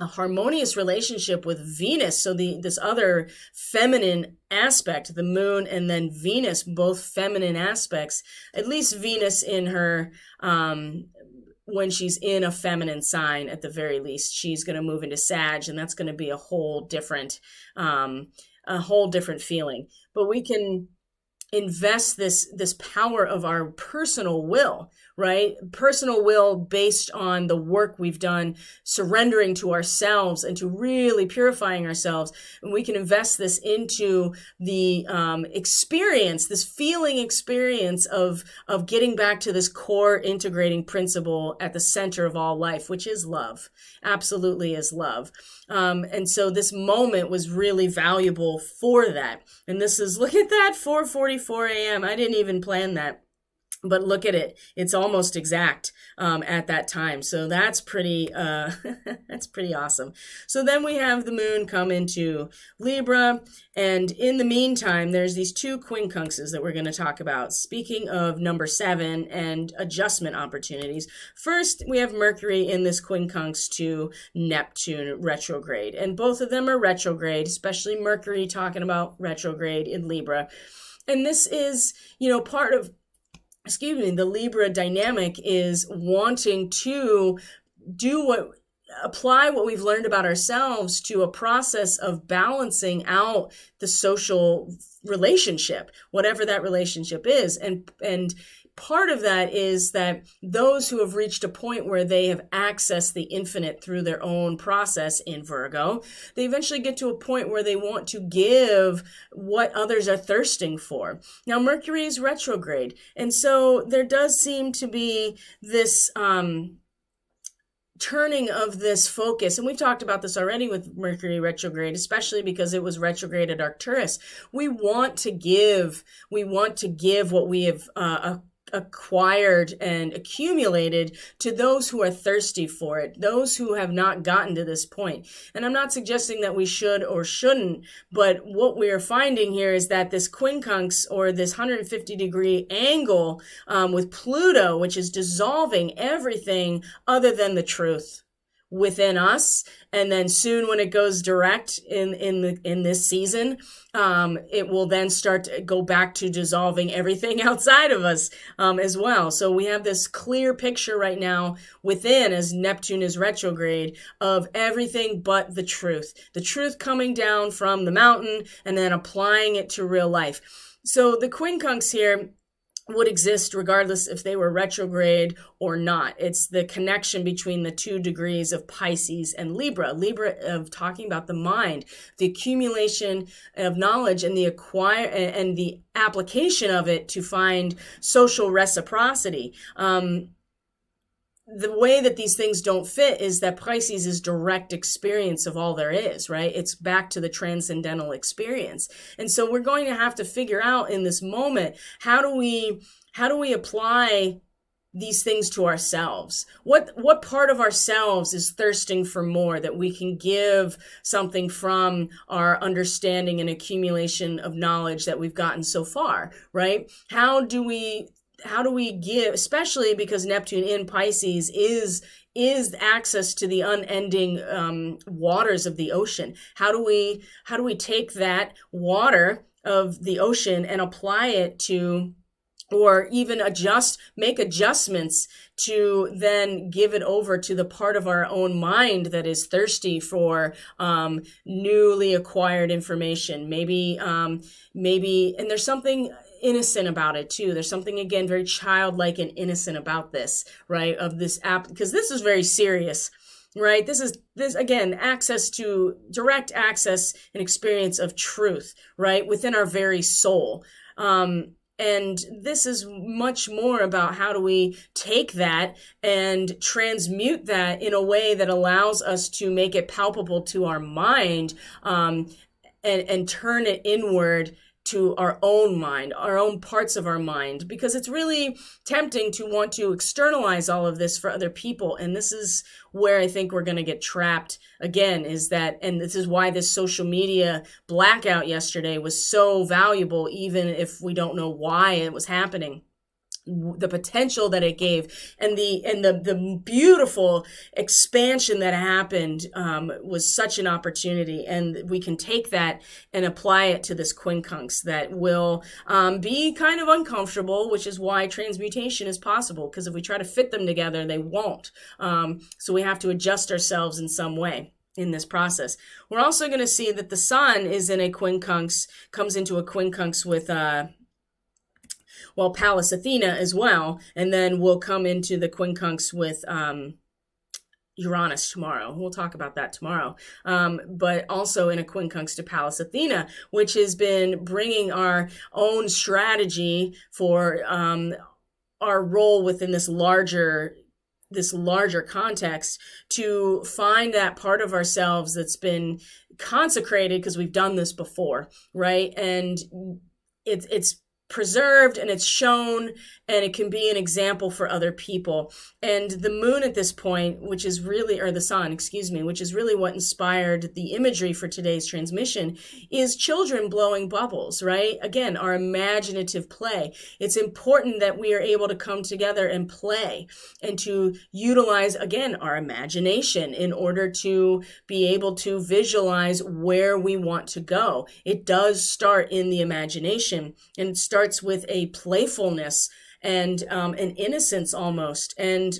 a harmonious relationship with Venus. So this other feminine aspect, the moon and then Venus, both feminine aspects, at least Venus in her when she's in a feminine sign. At the very least, she's going to move into Sag, and that's going to be a whole different feeling. But we can invest this power of our personal will, right? Personal will based on the work we've done, surrendering to ourselves and to really purifying ourselves. And we can invest this into the experience, this feeling experience of getting back to this core integrating principle at the center of all life, which is love. Absolutely is love. And so this moment was really valuable for that. And this is, look at that, 4:44 a.m. I didn't even plan that. But look at it; it's almost exact at that time. So that's pretty that's pretty awesome. So then we have the moon come into Libra, and in the meantime, there's these two quincunxes that we're going to talk about. Speaking of number 7 and adjustment opportunities, first we have Mercury in this quincunx to Neptune retrograde, and both of them are retrograde, especially Mercury talking about retrograde in Libra, and this is, part of the Libra dynamic is wanting to apply what we've learned about ourselves to a process of balancing out the social relationship, whatever that relationship is. And part of that is that those who have reached a point where they have accessed the infinite through their own process in Virgo, they eventually get to a point where they want to give what others are thirsting for. Now, Mercury is retrograde, and so there does seem to be this turning of this focus, and we've talked about this already with Mercury retrograde, especially because it was retrograde at Arcturus. We want to give what we have acquired and accumulated to those who are thirsty for it, those who have not gotten to this point. And I'm not suggesting that we should or shouldn't, but what we are finding here is that this quincunx, or this 150-degree angle with Pluto, which is dissolving everything other than the truth within us, and then soon when it goes direct in this season, it will then start to go back to dissolving everything outside of us as well. So we have this clear picture right now within, as Neptune is retrograde, of everything but the truth coming down from the mountain and then applying it to real life. So the quincunx here would exist regardless if they were retrograde or not. It's the connection between the 2 degrees of Pisces and Libra. Libra of talking about the mind, the accumulation of knowledge and the application of it to find social reciprocity. The way that these things don't fit is that Pisces is direct experience of all there is, right? It's back to the transcendental experience. And so we're going to have to figure out in this moment, how do we apply these things to ourselves? What part of ourselves is thirsting for more, that we can give something from our understanding and accumulation of knowledge that we've gotten so far, right? How do we give, especially because Neptune in Pisces is access to the unending waters of the ocean? How do we take that water of the ocean and apply it to, or even make adjustments to then give it over to the part of our own mind that is thirsty for newly acquired information? Maybe, and there's something innocent about it too. There's something, again, very childlike and innocent about this, right? Of this app, because this is very serious, right? This again, direct access and experience of truth, right? Within our very soul. And this is much more about how do we take that and transmute that in a way that allows us to make it palpable to our mind, and turn it inward to our own mind, our own parts of our mind, because it's really tempting to want to externalize all of this for other people. And this is where I think we're going to get trapped again, and this is why this social media blackout yesterday was so valuable, even if we don't know why it was happening. the potential that it gave, and the beautiful expansion that happened was such an opportunity. And we can take that and apply it to this quincunx that will be kind of uncomfortable, which is why transmutation is possible, because if we try to fit them together, they won't. So we have to adjust ourselves in some way in this process. We're also going to see that the sun is in a quincunx, comes into a quincunx with Pallas Athena as well, and then we'll come into the quincunx with Uranus tomorrow. We'll talk about that tomorrow. But also in a quincunx to Pallas Athena, which has been bringing our own strategy for our role within this larger context, to find that part of ourselves that's been consecrated because we've done this before, right? And it's preserved and it's shown, and it can be an example for other people. And the moon at this point, which is really, or the sun, excuse me, which is really what inspired the imagery for today's transmission, is children blowing bubbles, right? Again, our imaginative play. It's important that we are able to come together and play and to utilize, again, our imagination in order to be able to visualize where we want to go. It does start in the imagination, and it starts with a playfulness and an innocence almost. And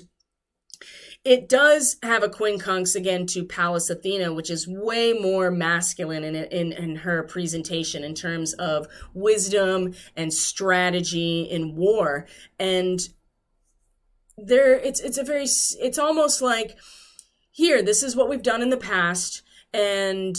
it does have a quincunx again to Pallas Athena, which is way more masculine in her presentation in terms of wisdom and strategy in war. And it's almost like, here, this is what we've done in the past, and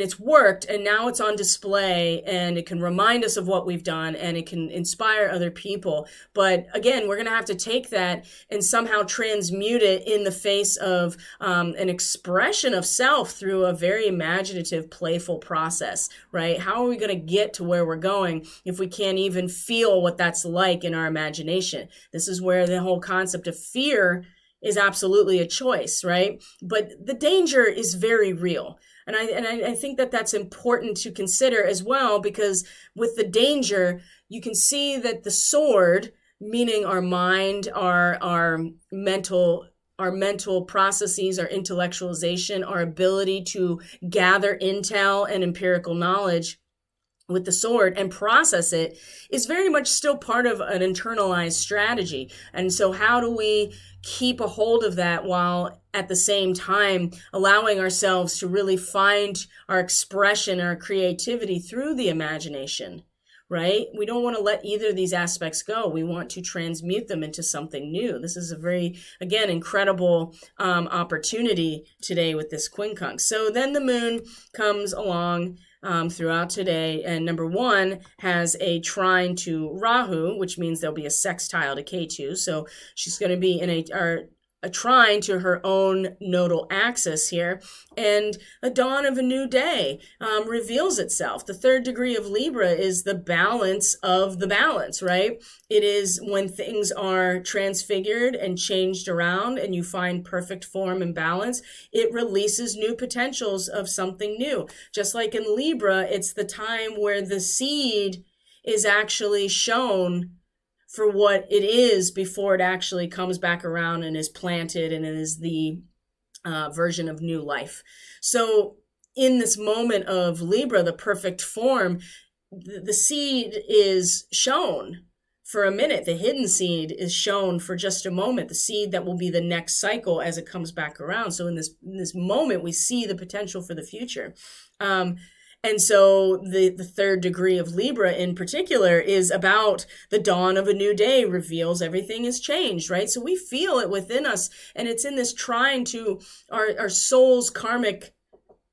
it's worked, and now it's on display, and it can remind us of what we've done, and it can inspire other people. But again, we're going to have to take that and somehow transmute it in the face of an expression of self through a very imaginative, playful process, right? How are we going to get to where we're going if we can't even feel what that's like in our imagination? This is where the whole concept of fear is absolutely a choice, right? But the danger is very real. And I think that that's important to consider as well, because with the danger, you can see that the sword, meaning our mind, our mental processes, our intellectualization, our ability to gather intel and empirical knowledge with the sword and process it, is very much still part of an internalized strategy. And so how do we keep a hold of that while at the same time allowing ourselves to really find our expression, our creativity through the imagination, right? We don't want to let either of these aspects go. We want to transmute them into something new. This is a very, again, incredible opportunity today with this quincunx. So then the moon comes along throughout today, and number one has a trine to Rahu, which means there'll be a sextile to Ketu. So she's going to be in a trine to her own nodal axis here, and the dawn of a new day reveals itself. The third degree of Libra is the balance of the balance, right? It is when things are transfigured and changed around and you find perfect form and balance, it releases new potentials of something new. Just like in Libra, it's the time where the seed is actually shown for what it is before it actually comes back around and is planted and it is the version of new life. So in this moment of Libra, the perfect form, the seed is shown for a minute. The hidden seed is shown for just a moment, the seed that will be the next cycle as it comes back around. So in this moment, we see the potential for the future. And so the third degree of Libra in particular is about the dawn of a new day, reveals everything has changed, right? So we feel it within us, and it's in this trine to our soul's karmic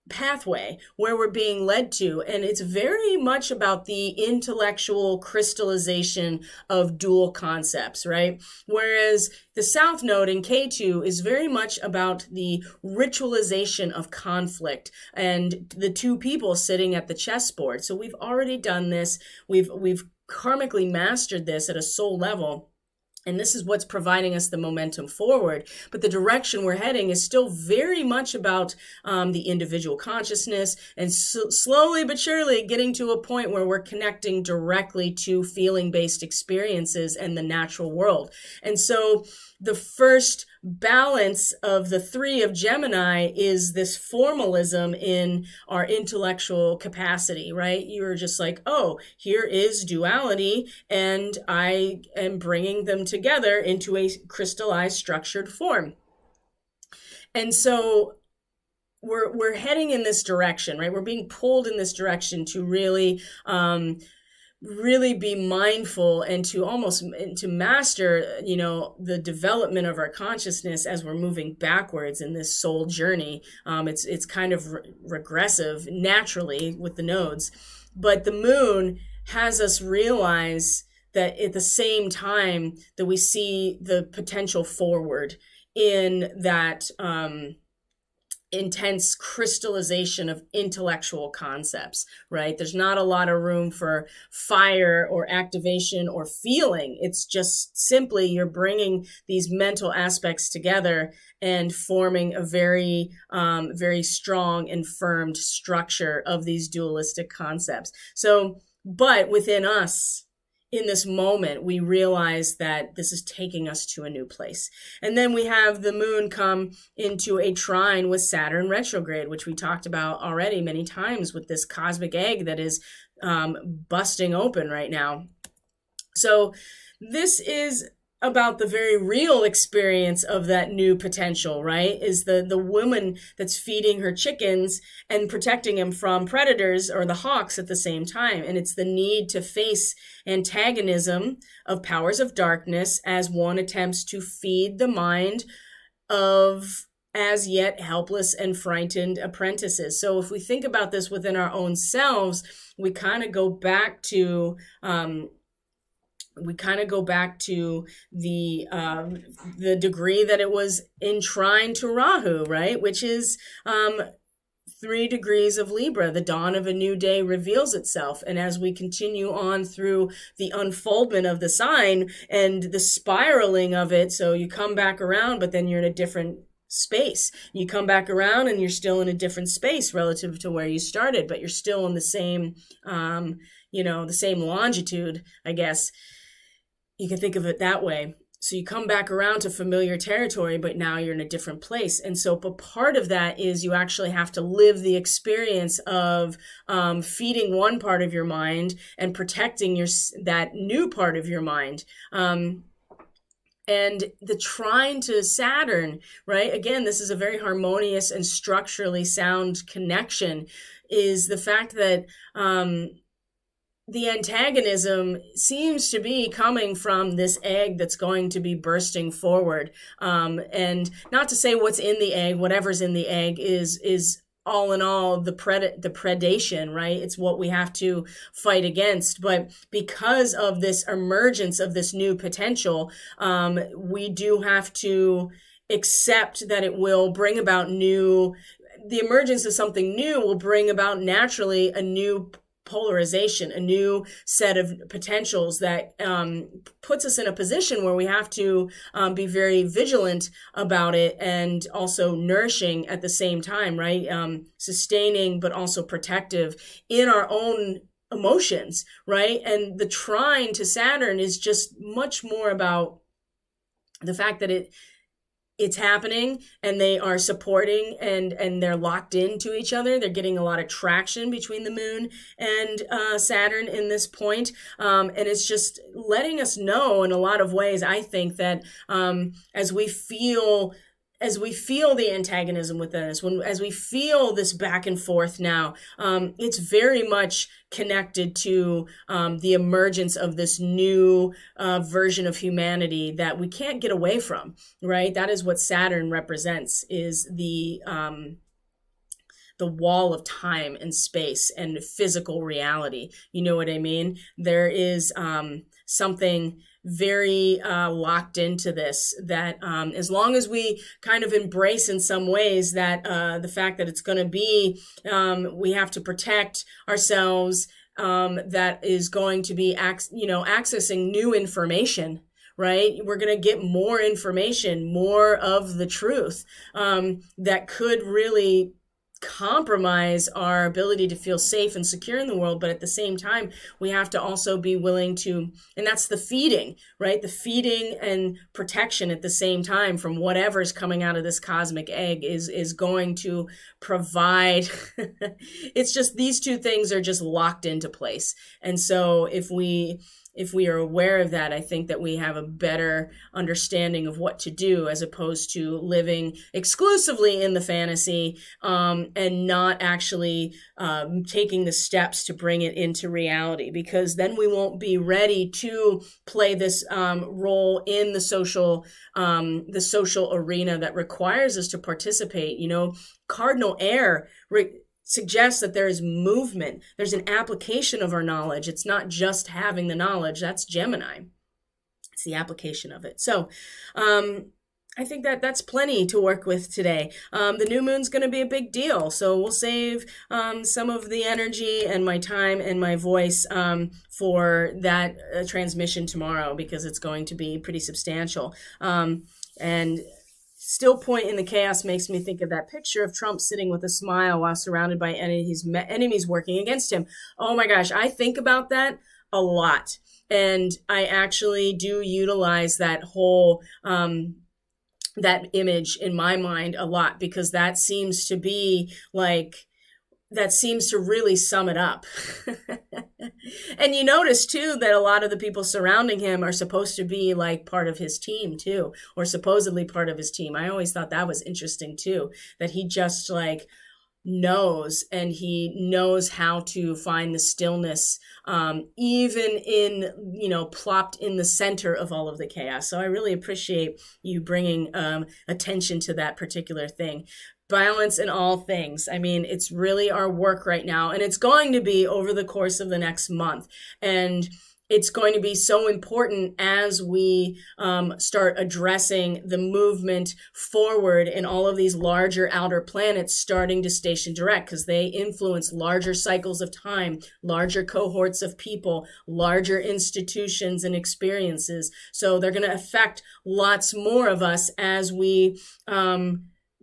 pathway where we're being led to. And it's very much about the intellectual crystallization of dual concepts, right? Whereas the South Node in K2 is very much about the ritualization of conflict and the two people sitting at the chessboard. So we've already done this. We've karmically mastered this at a soul level. And this is what's providing us the momentum forward. But the direction we're heading is still very much about the individual consciousness, and slowly but surely getting to a point where we're connecting directly to feeling-based experiences and the natural world. And so the first balance of the three of Gemini is this formalism in our intellectual capacity, right? You're just like, oh, here is duality, and I am bringing them together into a crystallized, structured form. And so we're heading in this direction, right? We're being pulled in this direction to really be mindful and to master, the development of our consciousness as we're moving backwards in this soul journey. It's kind of regressive naturally with the nodes, but the moon has us realize that at the same time that we see the potential forward in that, intense crystallization of intellectual concepts, right? There's not a lot of room for fire or activation or feeling. It's just simply you're bringing these mental aspects together and forming a very, very strong and firm structure of these dualistic concepts. So, but within us, in this moment, we realize that this is taking us to a new place. And then we have the moon come into a trine with Saturn retrograde, which we talked about already many times with this cosmic egg that is busting open right now. So this is about the very real experience of that new potential, right? Is the woman that's feeding her chickens and protecting them from predators or the hawks at the same time. And it's the need to face antagonism of powers of darkness as one attempts to feed the mind of as yet helpless and frightened apprentices. So if we think about this within our own selves, we kind of go back to the degree that it was in trine to Rahu, right? Which is 3 degrees of Libra. The dawn of a new day reveals itself. And as we continue on through the unfoldment of the sign and the spiraling of it, so you come back around, but then you're in a different space. You come back around and you're still in a different space relative to where you started, but you're still in the same, the same longitude, I guess. You can think of it that way. So you come back around to familiar territory, but now you're in a different place. And so, but part of that is you actually have to live the experience of feeding one part of your mind and protecting that new part of your mind. And the trine to Saturn, right? Again, this is a very harmonious and structurally sound connection, is the fact that the antagonism seems to be coming from this egg that's going to be bursting forward. And not to say what's in the egg, whatever's in the egg is all in all the predation, right? It's what we have to fight against. But because of this emergence of this new potential, we do have to accept that it will bring about the emergence of something new will bring about naturally a new polarization, a new set of potentials that puts us in a position where we have to be very vigilant about it and also nourishing at the same time, right? Sustaining, but also protective in our own emotions, right? And the trine to Saturn is just much more about the fact that it's happening and they are supporting and they're locked into each other. They're getting a lot of traction between the moon and Saturn in this point. And it's just letting us know in a lot of ways, I think, that as we feel the antagonism within us, as we feel this back and forth now, it's very much connected to the emergence of this new version of humanity that we can't get away from, right? That is what Saturn represents, is the wall of time and space and physical reality. You know what I mean? There is something very locked into this, that as long as we kind of embrace in some ways that the fact that it's going to be, we have to protect ourselves, that is going to be accessing new information, right? We're going to get more information, more of the truth that could really compromise our ability to feel safe and secure in the world. But at the same time, we have to also be willing to, and that's the feeding, right? The feeding and protection at the same time from whatever's coming out of this cosmic egg is going to provide. It's just these two things are just locked into place. And so if we are aware of that, I think that we have a better understanding of what to do as opposed to living exclusively in the fantasy and not actually taking the steps to bring it into reality, because then we won't be ready to play this role in the social arena that requires us to participate. Cardinal air suggests that there is movement. There's an application of our knowledge. It's not just having the knowledge. That's Gemini. It's the application of it. So I think that's plenty to work with today. The new moon's going to be a big deal. So we'll save some of the energy and my time and my voice for that transmission tomorrow, because it's going to be pretty substantial. And still point in the chaos makes me think of that picture of Trump sitting with a smile while surrounded by enemies working against him. Oh my gosh, I think about that a lot. And I actually do utilize that whole, that image in my mind a lot, because that seems to really sum it up. And you notice too that a lot of the people surrounding him are supposed to be like part of his team too, or supposedly part of his team. I always thought that was interesting too, that he just like knows, and he knows how to find the stillness, even in, plopped in the center of all of the chaos. So I really appreciate you bringing attention to that particular thing. Balance in all things. I mean, it's really our work right now, and it's going to be over the course of the next month. And it's going to be so important as we start addressing the movement forward in all of these larger outer planets starting to station direct, because they influence larger cycles of time, larger cohorts of people, larger institutions and experiences. So they're going to affect lots more of us as we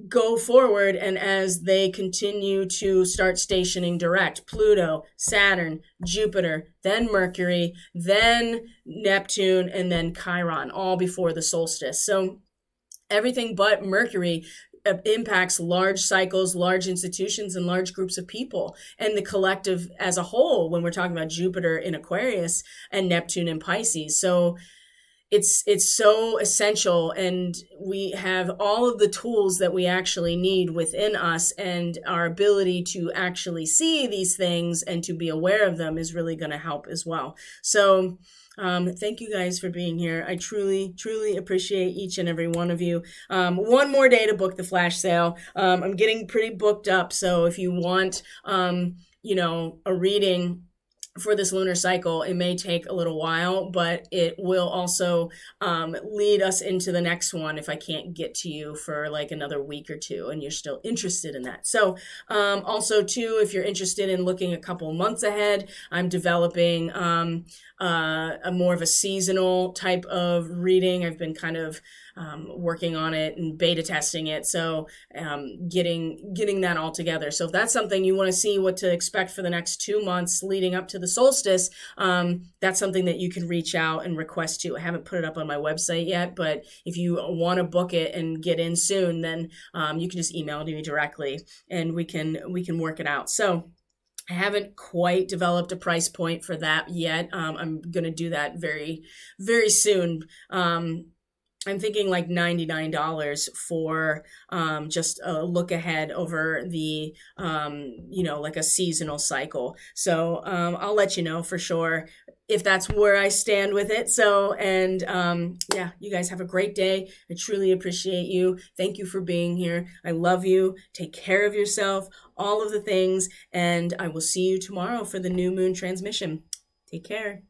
go forward, and as they continue to start stationing direct. Pluto, Saturn, Jupiter, then Mercury, then Neptune, and then Chiron, all before the solstice. So everything but Mercury impacts large cycles, large institutions, and large groups of people, and the collective as a whole when we're talking about Jupiter in Aquarius and Neptune in Pisces. So it's so essential, and we have all of the tools that we actually need within us, and our ability to actually see these things and to be aware of them is really going to help as well. So thank you guys for being here. I truly, truly appreciate each and every one of you. One more day to book the flash sale. I'm getting pretty booked up. So if you want, a reading for this lunar cycle, it may take a little while, but it will also lead us into the next one if I can't get to you for like another week or two and you're still interested in that. So also too, if you're interested in looking a couple months ahead, I'm developing a more of a seasonal type of reading. I've been kind of working on it and beta testing it. So getting that all together. So if that's something you want to see what to expect for the next 2 months leading up to the solstice, that's something that you can reach out and request to. I haven't put it up on my website yet, but if you want to book it and get in soon, then you can just email me directly and we can work it out. So I haven't quite developed a price point for that yet. I'm going to do that very, very soon. I'm thinking like $99 for just a look ahead over the, like a seasonal cycle. So I'll let you know for sure if that's where I stand with it. So, and you guys have a great day. I truly appreciate you. Thank you for being here. I love you. Take care of yourself, all of the things, and I will see you tomorrow for the new moon transmission. Take care.